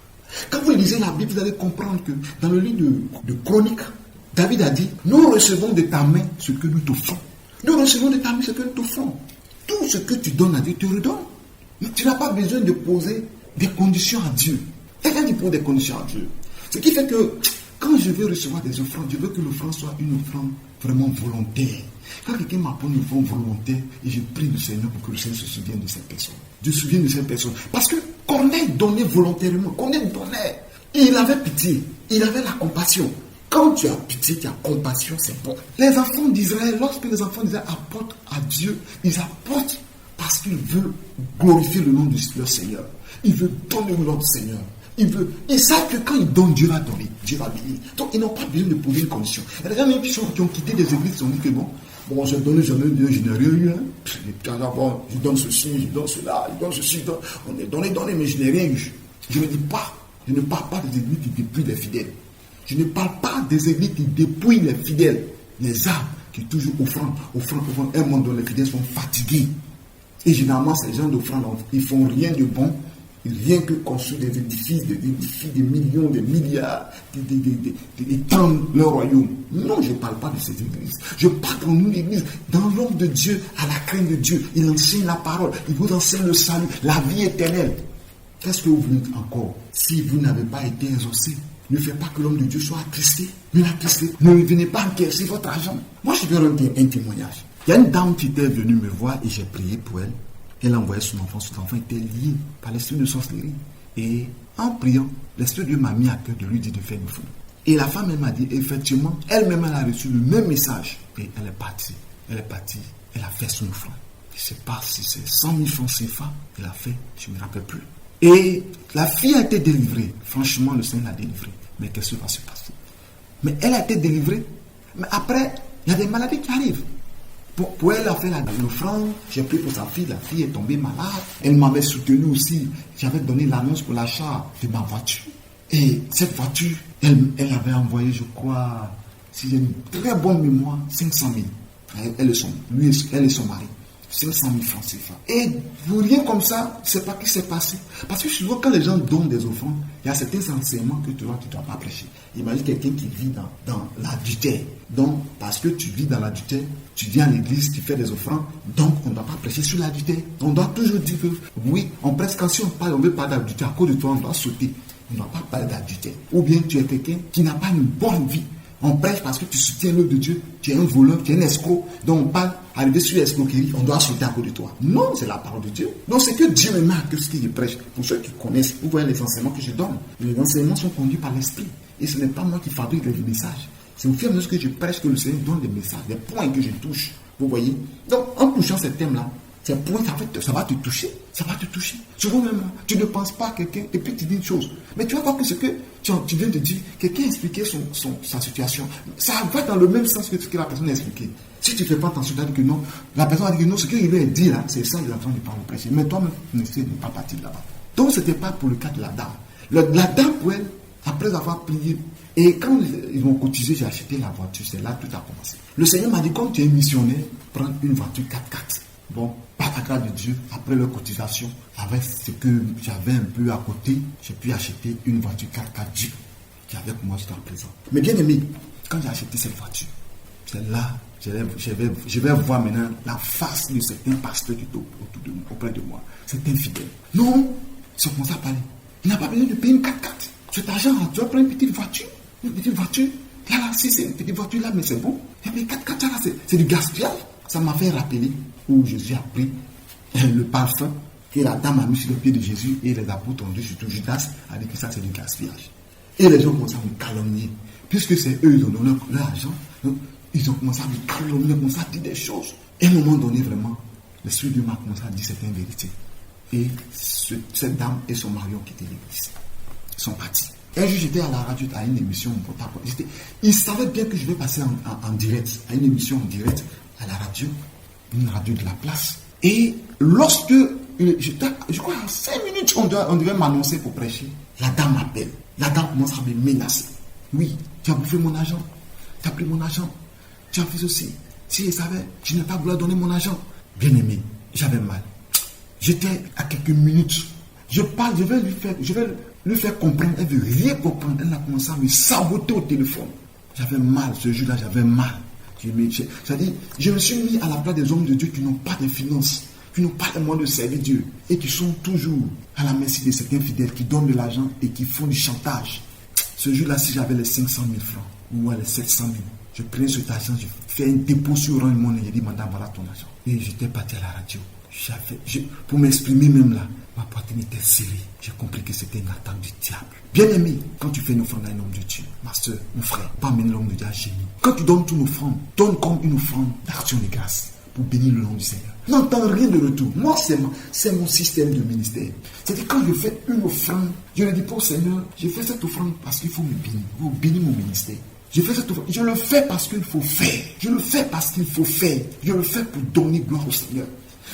S1: Quand vous lisez la Bible, vous allez comprendre que dans le livre de Chroniques, David a dit, nous recevons de ta main ce que nous t'offrons. Nous recevons de ta main ce que nous t'offrons. Tout ce que tu donnes à Dieu te redonne. Mais tu n'as pas besoin de poser des conditions à Dieu. Quelqu'un qui pose des conditions à Dieu. Ce qui fait que quand je veux recevoir des offrandes, je veux que l'offrande soit une offrande vraiment volontaire. Quand quelqu'un m'apporte une offrande volontaire, et je prie le Seigneur pour que le Seigneur se souvienne de cette personne. Dieu se souvienne de cette personne. Parce que Corneille donnait volontairement. Corneille donnait. Il avait pitié. Il avait la compassion. Quand tu as pitié, tu as compassion, c'est bon. Les enfants d'Israël, lorsque les enfants d'Israël apportent à Dieu, ils apportent parce qu'ils veulent glorifier le nom de leur Seigneur. Ils veulent donner le nom du Seigneur. Ils savent que quand ils donnent, Dieu va donner, Dieu va bénir. Donc ils n'ont pas besoin de poser une condition. Il y a des gens même qui ont quitté des églises, qui ont dit que bon, je donne, je n'ai rien eu. Bon, je donne ceci, je donne cela, je donne ceci, on est donné, mais je n'ai rien eu. Je ne dis pas, je ne parle pas des églises qui dépouillent les fidèles. Je ne parle pas des églises qui dépouillent les fidèles. Les âmes qui toujours offrandent. Un moment où les fidèles sont fatigués. Et généralement, ces gens d'offrande, ils font rien de bon. Rien que construire des édifices, des millions, des milliards, étendre leur royaume. Non, je ne parle pas de ces églises. Je parle pour nous, l'église, dans l'homme de Dieu, à la crainte de Dieu. Il enseigne la parole, il vous enseigne le salut, la vie éternelle. Qu'est-ce que vous voulez encore? Si vous n'avez pas été exaucé, ne faites pas que l'homme de Dieu soit attristé. Ne l'attristez. Ne venez pas encaisser votre argent. Moi, je vais rendre un témoignage. Il y a une dame qui était venue me voir et j'ai prié pour elle. Elle a envoyé son enfant était lié par l'esprit de sorcellerie. Et en priant, l'esprit de Dieu m'a mis à cœur de lui dire de faire une offrande. Et la femme, elle m'a dit, effectivement, elle-même, elle a reçu le même message. Et elle est partie, elle a fait son offrande. Je ne sais pas si c'est 100 000 francs CFA, elle a fait, je ne me rappelle plus. Et la fille a été délivrée. Franchement, le Seigneur l'a délivrée. Mais qu'est-ce qui va se passer? Mais elle a été délivrée. Mais après, il y a des maladies qui arrivent. Pour elle, elle a fait l'offrande. J'ai prié pour sa fille. La fille est tombée malade. Elle m'avait soutenu aussi. J'avais donné l'annonce pour l'achat de ma voiture. Et cette voiture, elle avait envoyé, je crois, si j'ai une très bonne mémoire, 500 000. Elle et son mari. 500 000 francs CFA. Et pour rien comme ça, c'est pas ce qui s'est passé. Parce que souvent, quand les gens donnent des offrandes, il y a certains enseignements que tu ne dois pas prêcher. Imagine quelqu'un qui vit dans l'adultère. Donc, parce que tu vis dans l'adultère, tu viens à l'église, tu fais des offrandes, donc on ne doit pas prêcher sur l'adultère. On doit toujours dire que, oui, on prêche quand si on veut parler d'adultère, à cause de toi, on doit sauter. On ne doit pas parler d'adultère. Ou bien tu es quelqu'un qui n'a pas une bonne vie. On prêche parce que tu soutiens l'œuvre de Dieu, tu es un voleur, tu es un escroc, donc on parle, arrivé sur l'escroquerie, on doit sauter à cause de toi. Non, c'est la parole de Dieu. Donc c'est que Dieu me marque ce qu'il prêche. Pour ceux qui connaissent, vous voyez les enseignements que je donne. Les enseignements sont conduits par l'esprit. Et ce n'est pas moi qui fabrique les messages. C'est au fur et à mesure que je prêche que le Seigneur donne des messages, des points que je touche. Vous voyez? Donc en touchant ces thèmes-là, ces points, ça va te toucher. Ça va te toucher. Souvent même, tu ne penses pas à quelqu'un et puis tu dis une chose. Mais tu vas voir que ce que tu viens de dire, quelqu'un a expliqué sa situation. Ça va dans le même sens que ce que la personne a expliqué. Si tu ne fais pas attention, tu vas dire que non. La personne va dire que non, ce qu'il lui a dit là, c'est ça, il est en train de pas vous prêcher. Mais toi-même, tu n'essaies de ne pas partir de là-bas. Donc, ce n'était pas pour le cas de la dame. La dame, pour elle, après avoir prié, et quand ils m'ont cotisé, j'ai acheté la voiture. C'est là que tout a commencé. Le Seigneur m'a dit, comme tu es missionnaire, prends une voiture 4x4. Bon, par la grâce de Dieu, après leur cotisation, avec ce que j'avais un peu à côté, j'ai pu acheter une voiture 4x4 Jeep qui est avec moi jusqu'à présent. Mais bien aimé, quand j'ai acheté cette voiture, c'est là, je vais voir maintenant la face de certains pasteurs qui sont auprès de moi. C'est infidèle. Non, c'est comme ça à parler. Il n'a pas besoin de payer une 4x4. Cet argent-là, tu vas prendre une petite voiture. Une petite voiture. Là, si c'est une petite voiture là, mais c'est bon. Et puis 4x4 là, c'est du gaspillage. Ça m'a fait rappeler où Jésus a pris le parfum que la dame a mis sur le pied de Jésus et les apôtres ont dit, surtout Judas, a dit que ça c'est du gaspillage. Et les gens commencent à me calomnier. Puisque c'est eux qui ont donné leur argent, donc, ils ont commencé à me calomnier, commencé à dire des choses. Et à un moment donné, vraiment, l'Esprit de Dieu m'a commencé à dire certaines vérités. Et cette dame et son mari ont quitté l'église. Ils sont partis. Un jour, j'étais à la radio, à une émission. Ils savaient bien que je vais passer en direct, à une émission en direct, à la radio, une radio de la place. Et lorsque, je crois, à 5 minutes, on devait m'annoncer pour prêcher. La dame m'appelle. La dame commence à me menacer. Oui, tu as bouffé mon argent. Tu as pris mon argent. Tu as fait ceci. Si je savais, je n'ai pas voulu donner mon argent. Bien aimé, j'avais mal. J'étais à quelques minutes. Je parle, je vais lui faire comprendre. Elle ne veut rien comprendre. Elle a commencé à me saboter au téléphone. J'avais mal, ce jour-là, j'avais mal. C'est-à-dire, je me suis mis à la place des hommes de Dieu qui n'ont pas de finances, qui n'ont pas les moyens de servir Dieu et qui sont toujours à la merci de certains fidèles qui donnent de l'argent et qui font du chantage. Ce jour-là, si j'avais les 500 000 francs ou les 700 000, je prenais cet argent, je fais un dépôt sur Orange Money et je dis, madame, voilà ton argent. Et j'étais parti à la radio. Pour m'exprimer même là, ma poitrine était serrée. J'ai compris que c'était une attaque du diable. Bien-aimé, quand tu fais une offrande à un homme de Dieu, ma soeur, mon frère, pas amener l'homme de Dieu à gémir. Quand tu donnes ton offrande, donne comme une offrande d'action de grâce pour bénir le nom du Seigneur. N'entends rien de retour. Moi, c'est mon système de ministère. C'est-à-dire quand je fais une offrande, je le dis pour Seigneur, je fais cette offrande parce qu'il faut me bénir. Il faut bénir mon ministère. Je fais cette offrande. Je le fais parce qu'il faut faire. Je le fais parce qu'il faut faire. Je le fais pour donner gloire au Seigneur.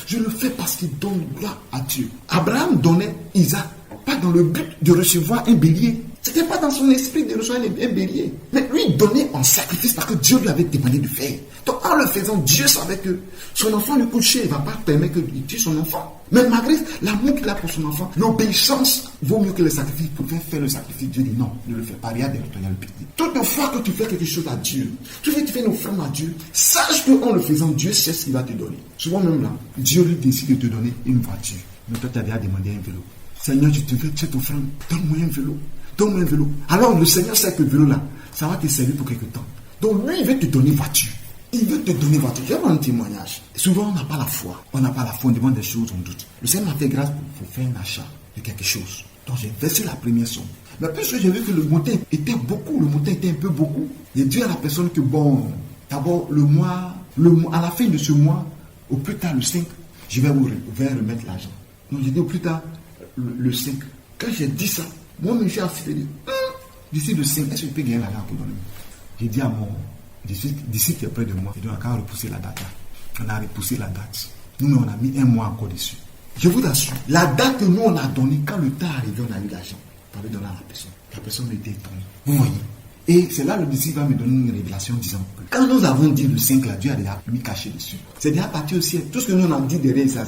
S1: Je le fais parce qu'il donne gloire à Dieu. Abraham donnait Isaac, pas dans le but de recevoir un bélier. C'était pas dans son esprit de recevoir un bélier. Mais lui, il donnait en sacrifice parce que Dieu lui avait demandé de faire. Donc, en le faisant, Dieu savait que son enfant le coucher, il ne va pas permettre qu'il tue son enfant. Mais malgré l'amour qu'il a pour son enfant, l'obéissance vaut mieux que le sacrifice. Pour faire le sacrifice, Dieu dit non, ne le fais pas. Regarde, retourner le pays. Toute fois que tu fais quelque chose à Dieu, tu fais une offrande à Dieu, sache qu'en le faisant, Dieu sait ce qu'il va te donner. Souvent même là, Dieu lui décide de te donner une voiture. Mais toi, tu avais à demander un vélo. Seigneur, je te fais cette offrande, donne-moi un vélo. Donne-moi un vélo. Alors le Seigneur sait que le vélo là, ça va te servir pour quelque temps. Donc lui, il veut te donner voiture. Il veut te donner voiture. Je vais avoir un témoignage. Souvent, on n'a pas la foi. On n'a pas la foi, on demande des choses, on doute. Le Seigneur m'a fait grâce pour faire un achat de quelque chose. Donc j'ai versé la première somme. Mais puisque j'ai vu que le montant était un peu beaucoup, j'ai dit à la personne que bon, d'abord le mois, à la fin de ce mois, au plus tard le 5, je vais remettre l'argent. Donc j'ai dit au plus tard le 5. Quand j'ai dit ça, moi, je me suis assis, d'ici le 5, est-ce que je peux gagner l'argent pour donner? J'ai dit à mon d'ici qui est près de moi, je dois encore repousser la date. On a repoussé la date. Nous, on a mis un mois encore dessus. Je vous assure, la date que nous, on a donnée, quand le temps est arrivé, on a eu l'argent. On avait donné à la personne. La personne était étonnée. Vous voyez? Et c'est là le disciple va me donner une révélation disant que quand nous avons dit le 5, là, Dieu a déjà mis caché dessus. C'est déjà parti au ciel. Tout ce que nous on a dit derrière ça,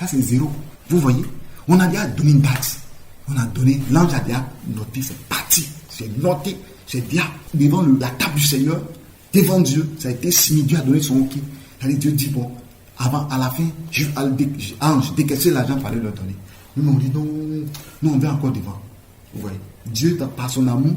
S1: c'est zéro. Vous voyez? On a déjà donné une date. On a donné, l'ange a déjà noté, c'est parti. C'est noté, c'est déjà devant la table du Seigneur, devant Dieu, ça a été signé, Dieu a donné son ok. Allez, Dieu dit, bon, avant, à la fin, ange, décaisser l'argent, il fallait leur donner. Nous, on dit, non, nous, on vient encore devant. Vous voyez, Dieu, par son amour,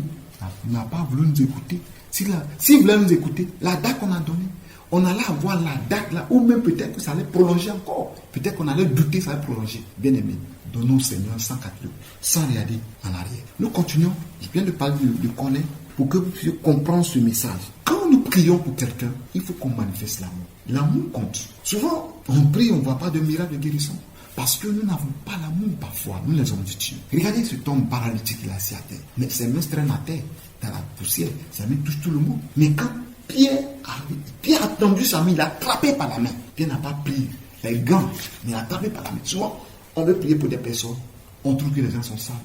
S1: n'a pas voulu nous écouter. S'il voulait nous écouter, la date qu'on a donnée, on allait avoir la date là, ou même peut-être que ça allait prolonger encore. Peut-être qu'on allait douter, ça allait prolonger. Bien aimé, donnons au Seigneur sans calcul, sans regarder en arrière. Nous continuons, je viens de parler de connaître, pour que vous puissiez comprendre ce message. Quand nous prions pour quelqu'un, il faut qu'on manifeste l'amour. L'amour compte. Souvent, on prie, on ne voit pas de miracle de guérison. Parce que nous n'avons pas l'amour parfois, nous les hommes de Dieu. Regardez ce homme paralytique qu'il a assis à terre. Mais ses mains se traînent à terre, dans la poussière, sa main touche tout le monde. Mais quand Pierre a tendu sa main, il a attrapé par la main. Pierre n'a pas pris les gants, mais il a attrapé par la main. Souvent, on veut prier pour des personnes, on trouve que les gens sont sales,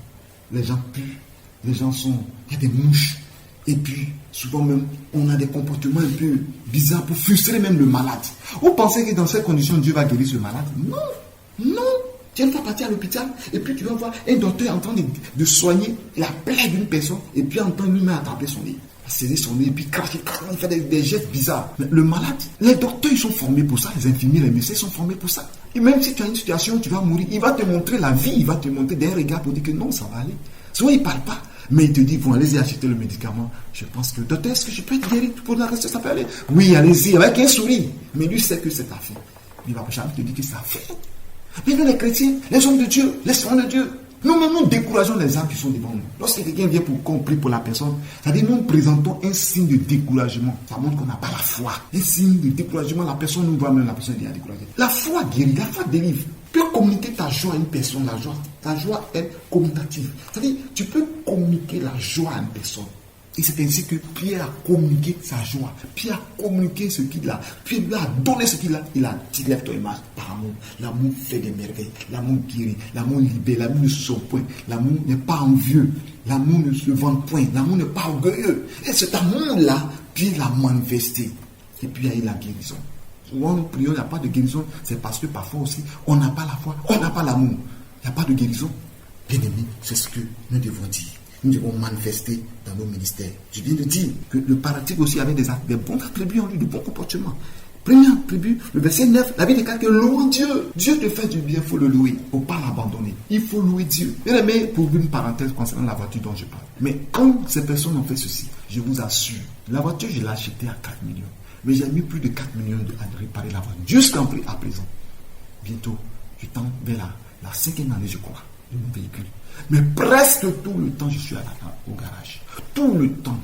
S1: les gens puent, il y a des mouches. Et puis, souvent même, on a des comportements un peu bizarres pour frustrer même le malade. Vous pensez que dans ces conditions, Dieu va guérir ce malade? Non, non. Tu vas partir à l'hôpital et puis tu vas voir un docteur en train de soigner la plaie d'une personne et puis en train de lui attraper son nez, serrer son nez et puis cracher, il fait des gestes bizarres. Mais le malade, les docteurs ils sont formés pour ça, les infirmiers, les médecins sont formés pour ça. Et même si tu as une situation où tu vas mourir, il va te montrer la vie, il va te montrer d'un regard pour dire que non, ça va aller. Souvent il ne parle pas. Mais il te dit, bon, allez-y acheter le médicament. Je pense que, docteur, est-ce que je peux être guéri pour la reste, ça peut aller? Oui, allez-y, avec un sourire. Mais lui sait que c'est ta fait. Il va jamais te dire que c'est ta fait. Mais nous, les chrétiens, les hommes de Dieu, les enfants de Dieu, nous-mêmes, nous décourageons les âmes qui sont devant nous. Lorsque quelqu'un vient pour qu'on prie pour la personne, c'est-à-dire nous présentons un signe de découragement. Ça montre qu'on n'a pas la foi. Un signe de découragement, la personne nous voit même, la personne est déjà découragée. La foi guérit, la foi délivre. Tu peux communiquer ta joie à une personne, ta joie est communicative. C'est-à-dire, tu peux communiquer la joie à une personne. Et c'est ainsi que Pierre a communiqué sa joie. Pierre a communiqué ce qu'il a. Pierre lui a donné ce qu'il a. Il a dit, lève ton image par amour. L'amour fait des merveilles. L'amour guérit. L'amour libère. L'amour ne se sort point. L'amour n'est pas envieux. L'amour ne se vante point. L'amour n'est pas orgueilleux. Et cet amour-là, Pierre l'a manifesté. Et puis il y a eu la guérison. Souvent nous prions, il n'y a pas de guérison. C'est parce que parfois aussi, on n'a pas la foi. On n'a pas l'amour. Il n'y a pas de guérison. Bien aimé, c'est ce que nous devons dire. Nous devons manifester dans nos ministères. Je viens de dire que le paralytique aussi avait des bons attributs en lui, de bons comportements. Premier attribut, le verset 9, la Bible déclare que louons Dieu. Dieu te fait du bien, il faut le louer. Il ne faut pas l'abandonner. Il faut louer Dieu. Bien aimé, pour une parenthèse concernant la voiture dont je parle. Mais quand ces personnes ont fait ceci, je vous assure, la voiture, je l'ai achetée à 4 millions. Mais j'ai mis plus de 4 millions à réparer la voiture. Jusqu'à présent. bientôt, je tends vers la 5e année, je crois, de mon véhicule. Mais presque tout le temps, je suis au garage. Tout le temps.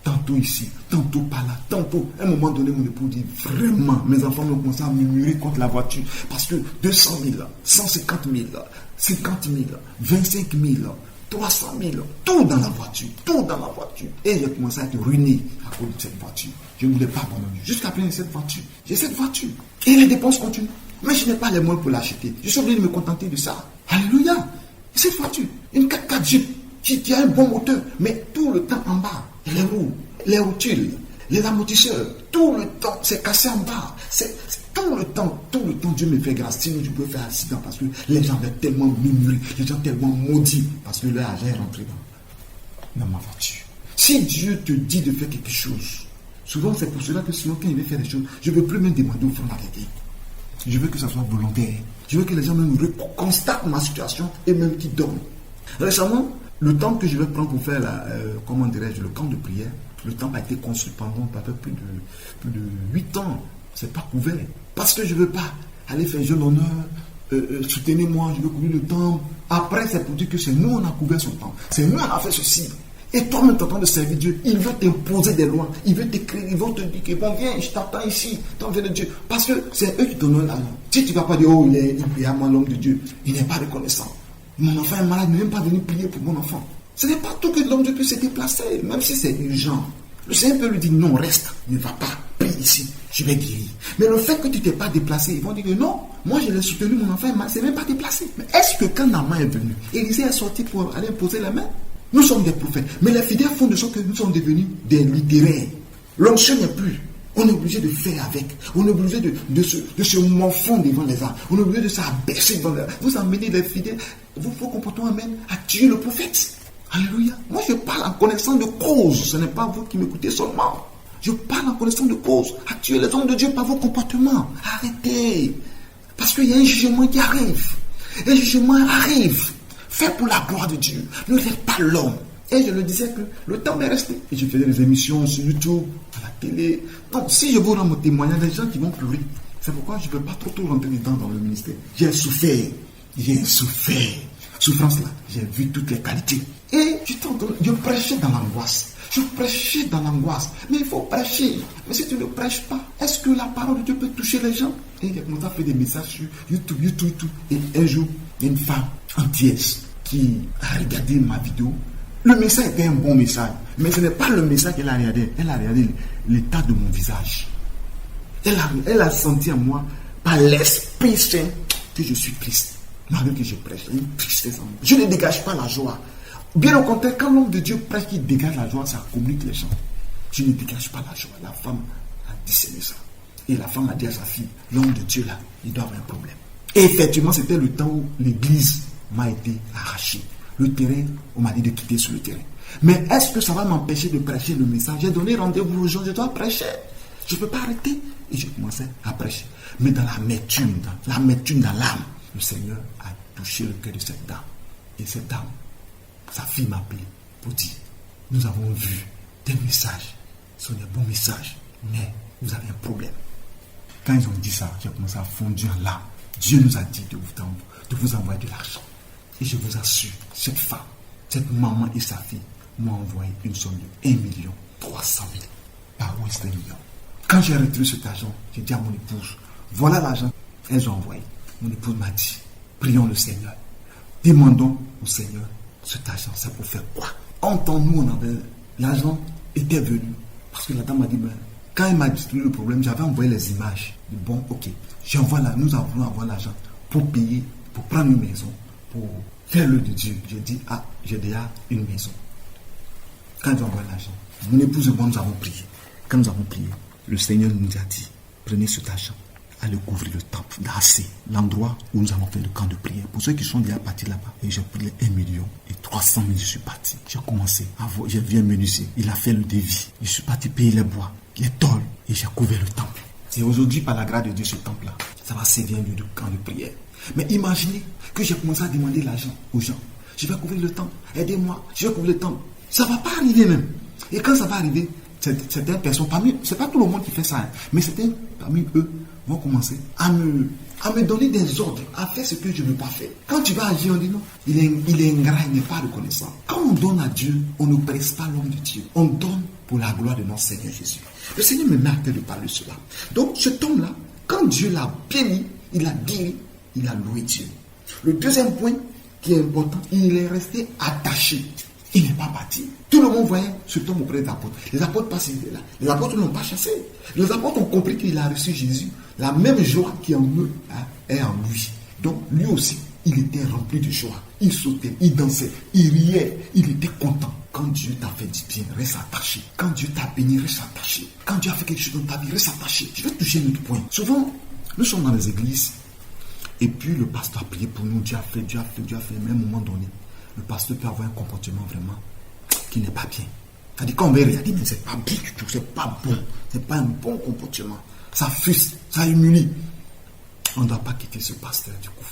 S1: Tantôt ici, tantôt par là, tantôt. À un moment donné, mon époux dit, vraiment, mes enfants ont commencé à murmurer contre la voiture. Parce que 200 000, 150 000, 50 000, 25 000, 300 000, tout dans la voiture, tout dans la voiture. Et j'ai commencé à être ruiné à cause de cette voiture. Je ne voulais pas abandonner. Jusqu'à présent, cette voiture. J'ai cette voiture. Et les dépenses continuent. Mais je n'ai pas les moyens pour l'acheter. Je suis obligé de me contenter de ça. Alléluia. Cette voiture, une 4x4 Jeep qui a un bon moteur, mais tout le temps en bas. Les roues, les rotules, les amortisseurs, tout le temps, c'est cassé en bas. C'est tout le temps, Dieu me fait grâce. Sinon, je peux faire accident parce que les gens avaient tellement murmuré, les gens tellement maudits parce que leur argent est rentré dans ma voiture. Si Dieu te dit de faire quelque chose, souvent c'est pour cela que sinon, quand il veut faire des choses, je ne veux plus me demander au fond de la tête. Je veux que ça soit volontaire. Je veux que les gens même constatent ma situation et même qu'ils donnent. Récemment, le temps que je vais prendre pour faire le camp de prière, le temps a été construit pendant plus de 8 ans. C'est pas couvert. Parce que je ne veux pas aller faire jeune honneur, soutenez-moi, je veux couvrir le temple. Après, c'est pour dire que c'est nous on a couvert son temple. C'est nous on a fait ceci. Et toi-même, tu es en train de servir Dieu. Il veut t'imposer des lois. Il veut t'écrire. Ils vont te dire que bon, viens, je t'attends ici. T'en viens de Dieu. Parce que c'est eux qui te donnent l'argent. Si tu ne vas pas dire, oh, il est à l'homme de Dieu. Il n'est pas reconnaissant. Mon enfant est malade, il n'est même pas venu prier pour mon enfant. Ce n'est pas tout que l'homme de Dieu puisse se déplacer, même si c'est urgent. Le Seigneur peut lui dire, non, reste, ne va pas, prie ici, je vais guérir. Mais le fait que tu ne t'es pas déplacé, ils vont dire que non, moi je l'ai soutenu, mon enfant ne s'est même pas déplacé. Mais est-ce que quand Naaman est venu, Élisée est sorti pour aller imposer la main? Nous sommes des prophètes, mais les fidèles font de sorte que nous sommes devenus des littéraires. L'onction n'est plus. On est obligé de faire avec. On est obligé de se morfondre devant les armes. On est obligé de s'abaisser devant les armes. Vous emmenez les fidèles, vos comportements amènent à tuer le prophète. Alléluia. Moi, je parle en connaissance de cause. Ce n'est pas vous qui m'écoutez seulement. Je parle en connaissance de cause. À tuer les hommes de Dieu par vos comportements. Arrêtez. Parce qu'il y a un jugement qui arrive. Un jugement arrive. Fait pour la gloire de Dieu. Ne faites pas l'homme. Et je le disais que le temps m'est resté. Et je faisais des émissions sur YouTube, à la télé. Donc, si je vous rends mon témoignage, les gens qui vont pleurer. C'est pourquoi je ne veux pas trop rentrer dedans dans le ministère. J'ai souffert. Souffrance là, j'ai vu toutes les qualités. Et je prêchais dans l'angoisse. Mais il faut prêcher. Mais si tu ne prêches pas, est-ce que la parole de Dieu peut toucher les gens? Et il a commencé à faire des messages sur YouTube. Et un jour, il y a une femme entière qui a regardé ma vidéo. Le message était un bon message. Mais ce n'est pas le message qu'elle a regardé. Elle a regardé l'état de mon visage. Elle a senti en moi, par l'Esprit Saint, que je suis triste. Malgré que je prêche, il y a une tristesse en moi. Je ne dégage pas la joie. Bien au contraire, quand l'homme de Dieu prêche, qu'il dégage la joie, ça communique les gens. Je ne dégage pas la joie. La femme a discerné ça. Et la femme a dit à sa fille, l'homme de Dieu là, il doit avoir un problème. Et effectivement, c'était le temps où l'église m'a été arrachée. Le terrain, on m'a dit de quitter sur le terrain. Mais est-ce que ça va m'empêcher de prêcher le message? J'ai donné rendez-vous aux gens, je dois prêcher. Je ne peux pas arrêter. Et je commençais à prêcher. Mais dans l'amertume dans l'âme, le Seigneur a touché le cœur de cette dame. Et cette dame, sa fille m'a appelé pour dire, nous avons vu des messages, ce sont des bons messages, mais vous avez un problème. Quand ils ont dit ça, j'ai commencé à fondre en larmes. Dieu nous a dit de vous envoyer de l'argent. Et je vous assure, cette femme, cette maman et sa fille m'ont envoyé une somme de 1 300 000 par Western Union. Quand j'ai retiré cet argent, j'ai dit à mon épouse, voilà l'argent. Elles ont envoyé. Mon épouse m'a dit, prions le Seigneur. Demandons au Seigneur cet argent, c'est pour faire quoi? En temps, nous, l'argent était venu. Parce que la dame m'a dit, quand elle m'a distribué le problème, j'avais envoyé les images. Bon, ok, nous allons avoir l'argent pour payer, pour prendre une maison, pour faire l'œuvre de Dieu. J'ai dit, j'ai déjà une maison. Quand ils ont envoyé l'argent, mon épouse et moi, nous avons prié. Quand nous avons prié, le Seigneur nous a dit, prenez cet argent, allez couvrir le temple d'Assé, l'endroit où nous allons faire le camp de prière. Pour ceux qui sont déjà partis là-bas, et j'ai pris les 1 300 000, je suis parti. J'ai commencé à voir, j'ai vu un menuisier, il a fait le devis. Je suis parti payer les bois, les tôles, et j'ai couvert le temple. C'est aujourd'hui, par la grâce de Dieu, ce temple-là, ça va servir un lieu de camp de prière. Mais imaginez que j'ai commencé à demander l'argent aux gens. Je vais couvrir le temple, aidez-moi, je vais couvrir le temple. Ça ne va pas arriver même. Et quand ça va arriver, certaines personnes, c'est pas tout le monde qui fait ça, mais certains parmi eux vont commencer à me à me donner des ordres, à faire ce que je ne veux pas faire. Quand tu vas agir, on dit non, il est ingrat, il n'est pas reconnaissant. Quand on donne à Dieu, on ne presse pas l'homme de Dieu. On donne pour la gloire de notre Seigneur Jésus. Le Seigneur me met à cœur de parler de cela. Donc cet homme-là, quand Dieu l'a béni, il a guéri, il a loué Dieu. Le deuxième point qui est important, il est resté attaché. Il n'est pas parti. Tout le monde voyait ce homme auprès des apôtres. Les apôtres passent là. Les apôtres ne l'ont pas chassé. Les apôtres ont compris qu'il a reçu Jésus. La même joie qui est en eux est en lui. Donc lui aussi, il était rempli de joie. Il sautait, il dansait, il riait, il était content. Quand Dieu t'a fait du bien, reste attaché. Quand Dieu t'a béni, reste attaché. Quand Dieu a fait quelque chose dans ta vie, reste attaché. Je vais toucher un autre point. Souvent, nous sommes dans les églises et puis le pasteur a prié pour nous. Dieu a fait. Mais à un moment donné, le pasteur peut avoir un comportement vraiment qui n'est pas bien. C'est-à-dire qu'on va regarder, mais c'est pas bien du tout, c'est pas bon. C'est pas un bon comportement. Ça frustre, ça humilie. On ne doit pas quitter ce pasteur du coup.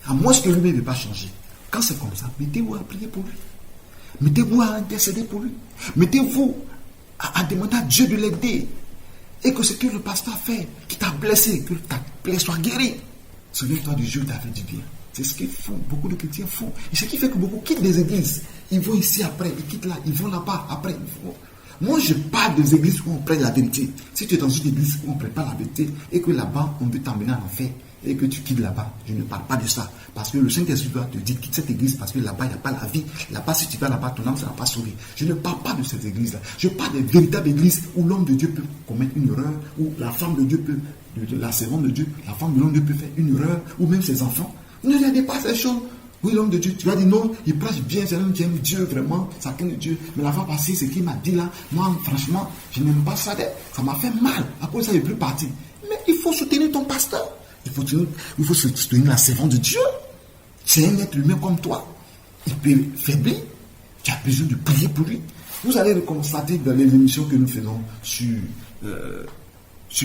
S1: À moins que lui-même ne va pas changer. Quand c'est comme ça, mettez-vous à prier pour lui. Mettez-vous à intercéder pour lui. Mettez-vous à demander à Dieu de l'aider. Et que ce que le pasteur a fait, qui t'a blessé, que ta plaie soit guérie. Souviens-toi du Dieu qui t'a fait du bien. C'est ce qu'ils font, beaucoup de chrétiens font. Et ce qui fait que beaucoup quittent les églises. Ils vont ici après, ils quittent là, ils vont là-bas après. Moi, je parle des églises où on prête la vérité. Si tu es dans une église où on ne prête pas la vérité et que là-bas, on veut t'emmener en enfer et que tu quittes là-bas, je ne parle pas de ça. Parce que le Saint-Esprit doit te dire quitte cette église parce que là-bas, il n'y a pas la vie. Là-bas, si tu vas là-bas, ton âme ne sera pas sauvée. Je ne parle pas de cette église-là. Je parle des véritables églises où l'homme de Dieu peut commettre une erreur, où la femme de Dieu peut, la servante de Dieu, la femme de l'homme de Dieu peut faire une erreur, ou même ses enfants. Ne regardez pas ces choses. Oui, l'homme de Dieu, tu vas dire non, il prêche bien, c'est l'homme qui aime Dieu, vraiment, ça craint Dieu. Mais la fois passée, ce qu'il m'a dit là, moi, franchement, je n'aime pas ça. Ça m'a fait mal. Après ça, il n'est plus parti. Mais il faut soutenir ton pasteur. Il faut soutenir la servante de Dieu. C'est un être humain comme toi. Il peut faiblir. Tu as besoin de prier pour lui. Vous allez le constater dans les émissions que nous faisons sur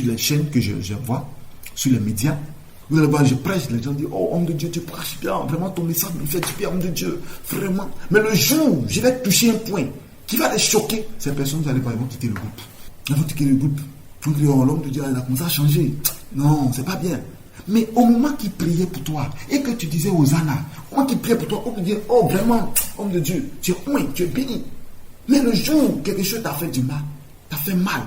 S1: les chaînes que je vois, sur les médias. Vous allez voir, je prêche, les gens disent, oh, homme de Dieu, tu prêches bien, vraiment, ton message me fait du bien, homme de Dieu, vraiment. Mais le jour où je vais toucher un point qui va les choquer, ces personnes, vous allez voir, ils vont quitter le groupe. Ils vont quitter le groupe. Ils vont dire, oh, l'homme de Dieu, il a commencé à changer. Non, c'est pas bien. Mais au moment qu'il priait pour toi, et que tu disais Hosanna, au moment qu'il priait pour toi, on te dit, oh, vraiment, homme de Dieu, tu es béni. Mais le jour où quelque chose t'a fait du mal, t'a fait mal,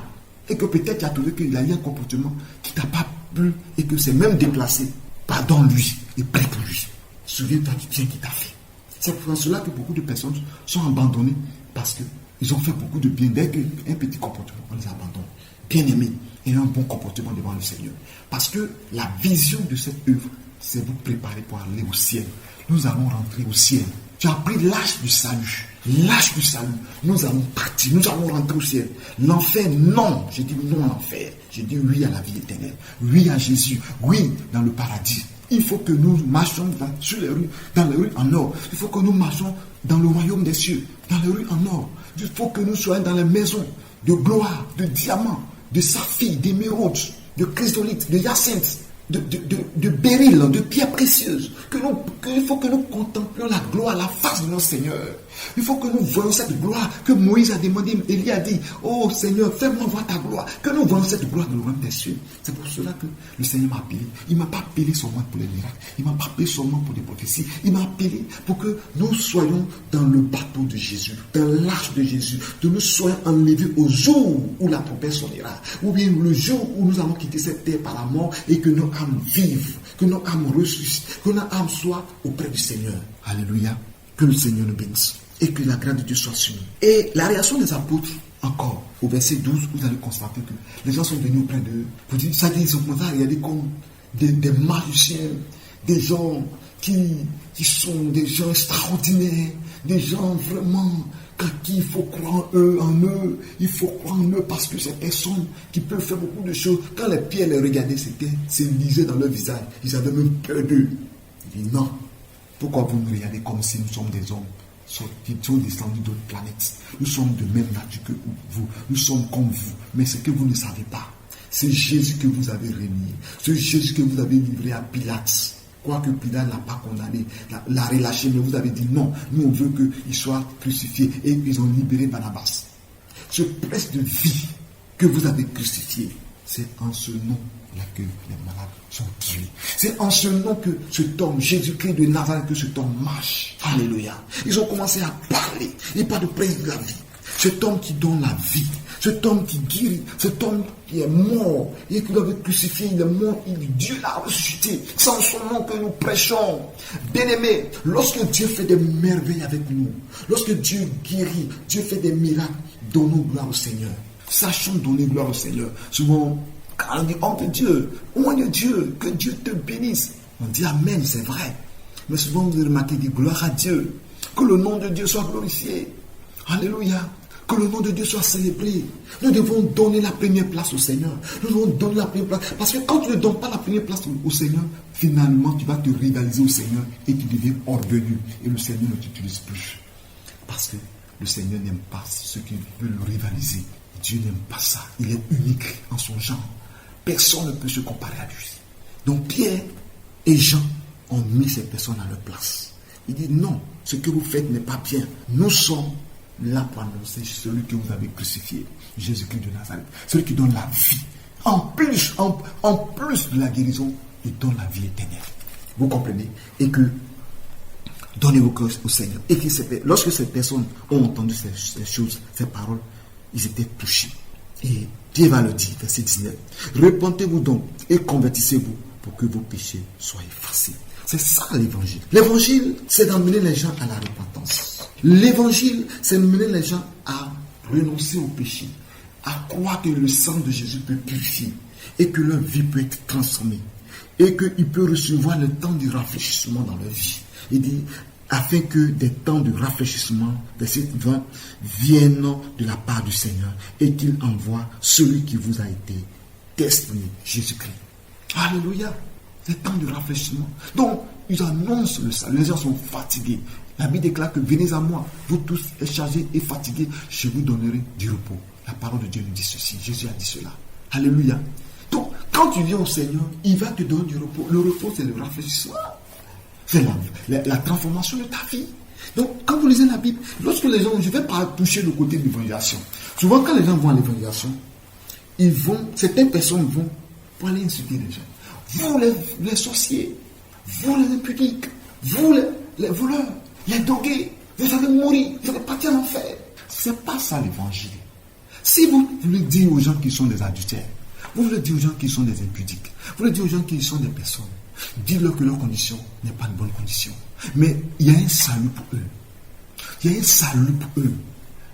S1: et que peut-être tu as trouvé qu'il a eu un comportement qui t'a pas plu et que c'est même déplacé, pardonne-lui et prie pour lui. Souviens-toi du bien qu'il t'a fait. C'est pour cela que beaucoup de personnes sont abandonnées parce qu'ils ont fait beaucoup de bien. Dès qu'un petit comportement, on les abandonne. Bien aimés, et un bon comportement devant le Seigneur. Parce que la vision de cette œuvre, c'est vous préparer pour aller au ciel. Nous allons rentrer au ciel. Tu as pris l'âge du salut. L'âge du salut. Nous allons partir. Nous allons rentrer au ciel. L'enfer, non. J'ai dit non à l'enfer. J'ai dit oui à la vie éternelle. Oui à Jésus. Oui dans le paradis. Il faut que nous marchions sur les rues, dans les rues en or. Il faut que nous marchions dans le royaume des cieux, dans les rues en or. Il faut que nous soyons dans les maisons de gloire, de diamants, de saphir, d'émeraudes, de chrysolite, de hyacinthe, de béryl, de pierres précieuses. Il faut que nous contemplions la gloire, la face de notre Seigneur. Il faut que nous voyons cette gloire que Moïse a demandé. Élie a dit, oh Seigneur, fais-moi voir ta gloire. Que nous voyons cette gloire de l'homme des cieux. C'est pour cela que le Seigneur m'a appelé. Il ne m'a pas appelé seulement pour les miracles. Il ne m'a pas appelé seulement pour des prophéties. Il m'a appelé pour que nous soyons dans le bateau de Jésus, dans l'arche de Jésus, que nous soyons enlevés au jour où la trompette sonnera, ou bien le jour où nous allons quitter cette terre par la mort et que nos âmes vivent, que nos âmes ressuscitent, que nos âmes soient auprès du Seigneur. Alléluia. Que le Seigneur nous bénisse et que la grâce de Dieu soit sur nous. Et la réaction des apôtres, encore, au verset 12, vous allez constater que les gens sont venus auprès d'eux. Vous dites, ça dit, ils sont commencés à regarder comme des magiciens, des gens qui sont des gens extraordinaires, des gens vraiment qui il faut croire en eux, il faut croire en eux parce que ces personnes qui peuvent faire beaucoup de choses, quand les pierres les regardaient, c'est lisé dans leur visage, ils avaient même peur d'eux. Ils disent non, pourquoi vous nous regardez comme si nous sommes des hommes qui sont descendus d'autres planètes? Nous sommes de même nature que vous, nous sommes comme vous, mais ce que vous ne savez pas, c'est Jésus que vous avez renié, c'est Jésus que vous avez livré à Pilate. Quoique Pilate ne l'a pas condamné, l'a relâché, mais vous avez dit non, nous on veut qu'il soit crucifié. Et ils ont libéré Barnabas. Ce prince de vie que vous avez crucifié, c'est en ce nom là que les malades sont guéris. C'est en ce nom que cet homme, Jésus-Christ de Nazareth, que cet homme marche. Alléluia. Ils ont commencé à parler. Il parle de prince de la vie. Cet homme qui donne la vie. Cet homme qui guérit. Cet homme qui est mort et qui l'avait crucifié. Il est mort. Dieu l'a ressuscité. C'est en son nom que nous prêchons. Bien-aimés, lorsque Dieu fait des merveilles avec nous, lorsque Dieu guérit, Dieu fait des miracles, donnons gloire au Seigneur. Sachons donner gloire au Seigneur. Souvent, quand on dit « Oh Dieu, oh Dieu, que Dieu te bénisse », on dit « Amen », c'est vrai. Mais souvent, vous avez remarqué, dit « Gloire à Dieu ». Que le nom de Dieu soit glorifié. Alléluia. Que le nom de Dieu soit célébré. Nous devons donner la première place au Seigneur. Nous devons donner la première place. Parce que quand tu ne donnes pas la première place au Seigneur, finalement, tu vas te rivaliser au Seigneur et tu deviens orgueilleux. Et le Seigneur ne t'utilise plus. Parce que le Seigneur n'aime pas ceux qui veulent le rivaliser. Dieu n'aime pas ça. Il est unique en son genre. Personne ne peut se comparer à lui. Donc Pierre et Jean ont mis ces personnes à leur place. Il dit non, ce que vous faites n'est pas bien. Nous sommes là pour annoncer celui que vous avez crucifié, Jésus-Christ de Nazareth, celui qui donne la vie. En plus de la guérison, il donne la vie éternelle. Vous comprenez? Et que donnez vos cœurs au Seigneur. Et que lorsque ces personnes ont entendu ces choses, ces paroles, ils étaient touchés. Et Pierre va le dire, verset 19. Repentez-vous donc et convertissez-vous pour que vos péchés soient effacés. C'est ça l'évangile. L'évangile, c'est d'emmener les gens à la repentance. L'évangile, c'est d'emmener les gens à renoncer au péché, à croire que le sang de Jésus peut purifier et que leur vie peut être transformée et qu'ils peuvent recevoir le temps du rafraîchissement dans leur vie. Il dit, afin que des temps de rafraîchissement, verset 20, viennent de la part du Seigneur et qu'il envoie celui qui vous a été destiné, Jésus-Christ. Alléluia. Des temps de rafraîchissement. Donc, ils annoncent le salut. Les gens sont fatigués. La Bible déclare que venez à moi, vous tous êtes chargés et fatigués, je vous donnerai du repos. La parole de Dieu nous dit ceci. Jésus a dit cela. Alléluia. Donc, quand tu viens au Seigneur, il va te donner du repos. Le repos, c'est le rafraîchissement. C'est la transformation de ta vie. Donc, quand vous lisez la Bible, lorsque les gens, je ne vais pas toucher le côté de l'évangélisation. Souvent, quand les gens vont à l'évangélisation, certaines personnes vont pour aller insulter les gens. Vous les sorciers, vous les impudiques, vous les voleurs, les drogués, vous allez mourir, vous allez partir en enfer. Ce n'est pas ça l'évangile. Si vous voulez dire aux gens qui sont des adultères, vous voulez dire aux gens qui sont des impudiques, vous voulez dire aux gens qui sont des personnes, dites-leur que leur condition n'est pas une bonne condition. Mais il y a un salut pour eux. Il y a un salut pour eux.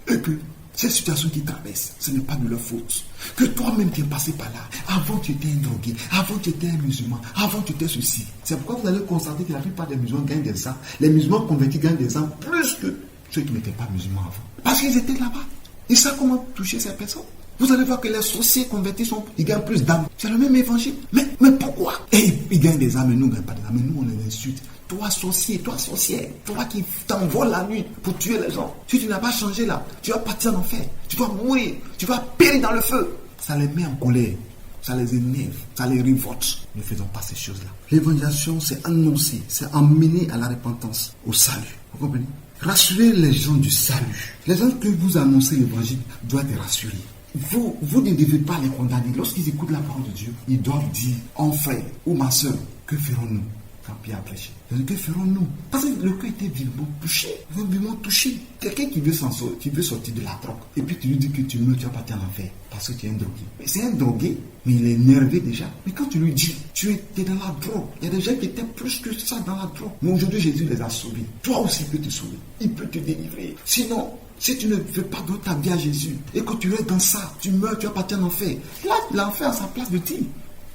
S1: Et que cette situation qu'ils traversent, ce n'est pas de leur faute. Que toi-même tu es passé par là. Avant tu étais un drogué, avant tu étais un musulman, avant tu étais ceci. C'est pourquoi vous allez constater que la plupart des musulmans gagnent des âmes. Les musulmans convertis gagnent des âmes plus que ceux qui n'étaient pas musulmans avant. Parce qu'ils étaient là-bas. Ils savent comment toucher ces personnes. Vous allez voir que les sorciers convertis, ils gagnent plus d'âmes. C'est le même évangile. Mais pourquoi? Et ils gagnent des âmes et nous ne gagnons pas des âmes. Mais nous, on les insulte. Toi sorcier, toi sorcière, toi qui t'envoles la nuit pour tuer les gens. Si tu n'as pas changé là, tu vas partir en enfer. Tu vas mourir. Tu vas périr dans le feu. Ça les met en colère. Ça les énerve. Ça les révolte. Ne faisons pas ces choses-là. L'évangélisation, c'est annoncer. C'est emmener à la repentance, au salut. Vous comprenez? Rassurer les gens du salut. Les gens que vous annoncez l'évangile doivent être rassurés. Vous ne devez pas les condamner. Lorsqu'ils écoutent la parole de Dieu, ils doivent dire, en frère ou ma soeur, que ferons-nous quand Pierre a prêché? Que ferons-nous? Parce que le cœur était vivement touché. Vivement touché. Quelqu'un qui veut sortir de la drogue, et puis tu lui dis que tu meurs, tu vas partir en enfer parce que tu es un drogué. Mais c'est un drogué, mais il est énervé déjà. Mais quand tu lui dis, tu étais dans la drogue, il y a des gens qui étaient plus que ça dans la drogue. Mais aujourd'hui, Jésus les a sauvés. Toi aussi, il peut te sauver. Il peut te délivrer. Sinon, si tu ne veux pas donner ta vie à Jésus et que tu restes dans ça, tu meurs, tu vas partir en enfer. Là, l'enfer a sa place de dire.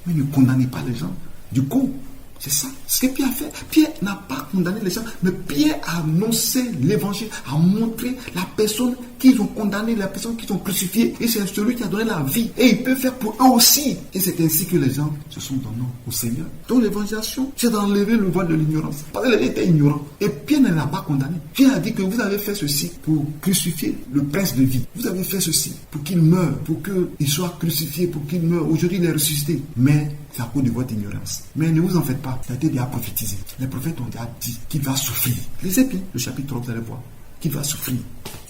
S1: Mais ne condamnez pas les gens. Du coup, c'est ça ce que Pierre a fait. Pierre n'a pas condamné les gens, mais Pierre a annoncé l'évangile, a montré la personne qu'ils ont condamnée, la personne qu'ils ont crucifiée. Et c'est celui qui a donné la vie. Et il peut faire pour eux aussi. Et c'est ainsi que les gens se sont donnés au Seigneur. Donc l'évangélisation, c'est d'enlever le voile de l'ignorance. Parce qu'il était ignorant. Et Pierre ne l'a pas condamné. Pierre a dit que vous avez fait ceci pour crucifier le prince de vie. Vous avez fait ceci pour qu'il meure, pour qu'il soit crucifié, pour qu'il meure. Aujourd'hui, il est ressuscité. Mais c'est à cause de votre ignorance. Mais ne vous en faites pas. Ça a été déjà prophétisé. Les prophètes ont déjà dit qu'il va souffrir. Lisez bien le chapitre 3, vous allez voir qu'il va souffrir.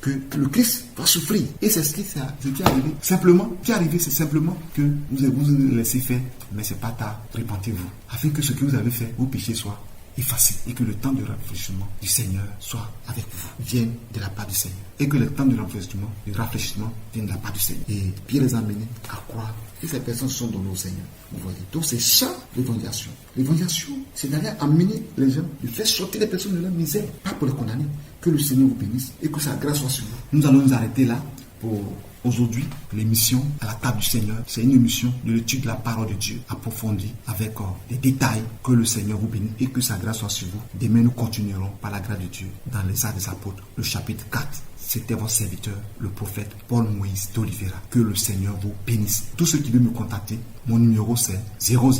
S1: que le Christ va souffrir. Et c'est ce qui est arrivé. Simplement, ce qui est arrivé, c'est simplement que vous laissez faire, mais c'est pas tard. Repentez-vous. Afin que ce que vous avez fait, vos péchés soient effacés. Et que le temps de rafraîchissement du Seigneur soit avec vous. Vienne de la part du Seigneur. Et que le temps de rafraîchissement vienne de la part du Seigneur. Et Pierre les a amenés à croire. Et ces personnes sont données au Seigneur. Vous voyez. Donc c'est ça l'évangélisation. L'évangélisation, c'est d'aller amener les gens, de faire sortir les personnes de leur misère. Pas pour les condamner. Que le Seigneur vous bénisse et que sa grâce soit sur vous. Nous allons nous arrêter là pour aujourd'hui l'émission à la table du Seigneur. C'est une émission de l'étude de la parole de Dieu approfondie avec des détails. Que le Seigneur vous bénisse et que sa grâce soit sur vous. Demain nous continuerons par la grâce de Dieu dans les Actes des Apôtres, le chapitre 4. C'était votre serviteur, le prophète Paul Moïse d'Oliveira. Que le Seigneur vous bénisse. Tous ceux qui veulent me contacter, mon numéro c'est 00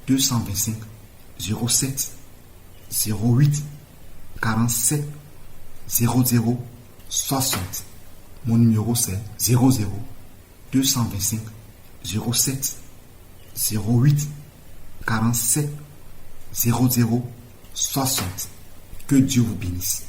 S1: 225 07 08 47 00 60. Mon numéro c'est 00 225 07 08 47 00 60. Que Dieu vous bénisse.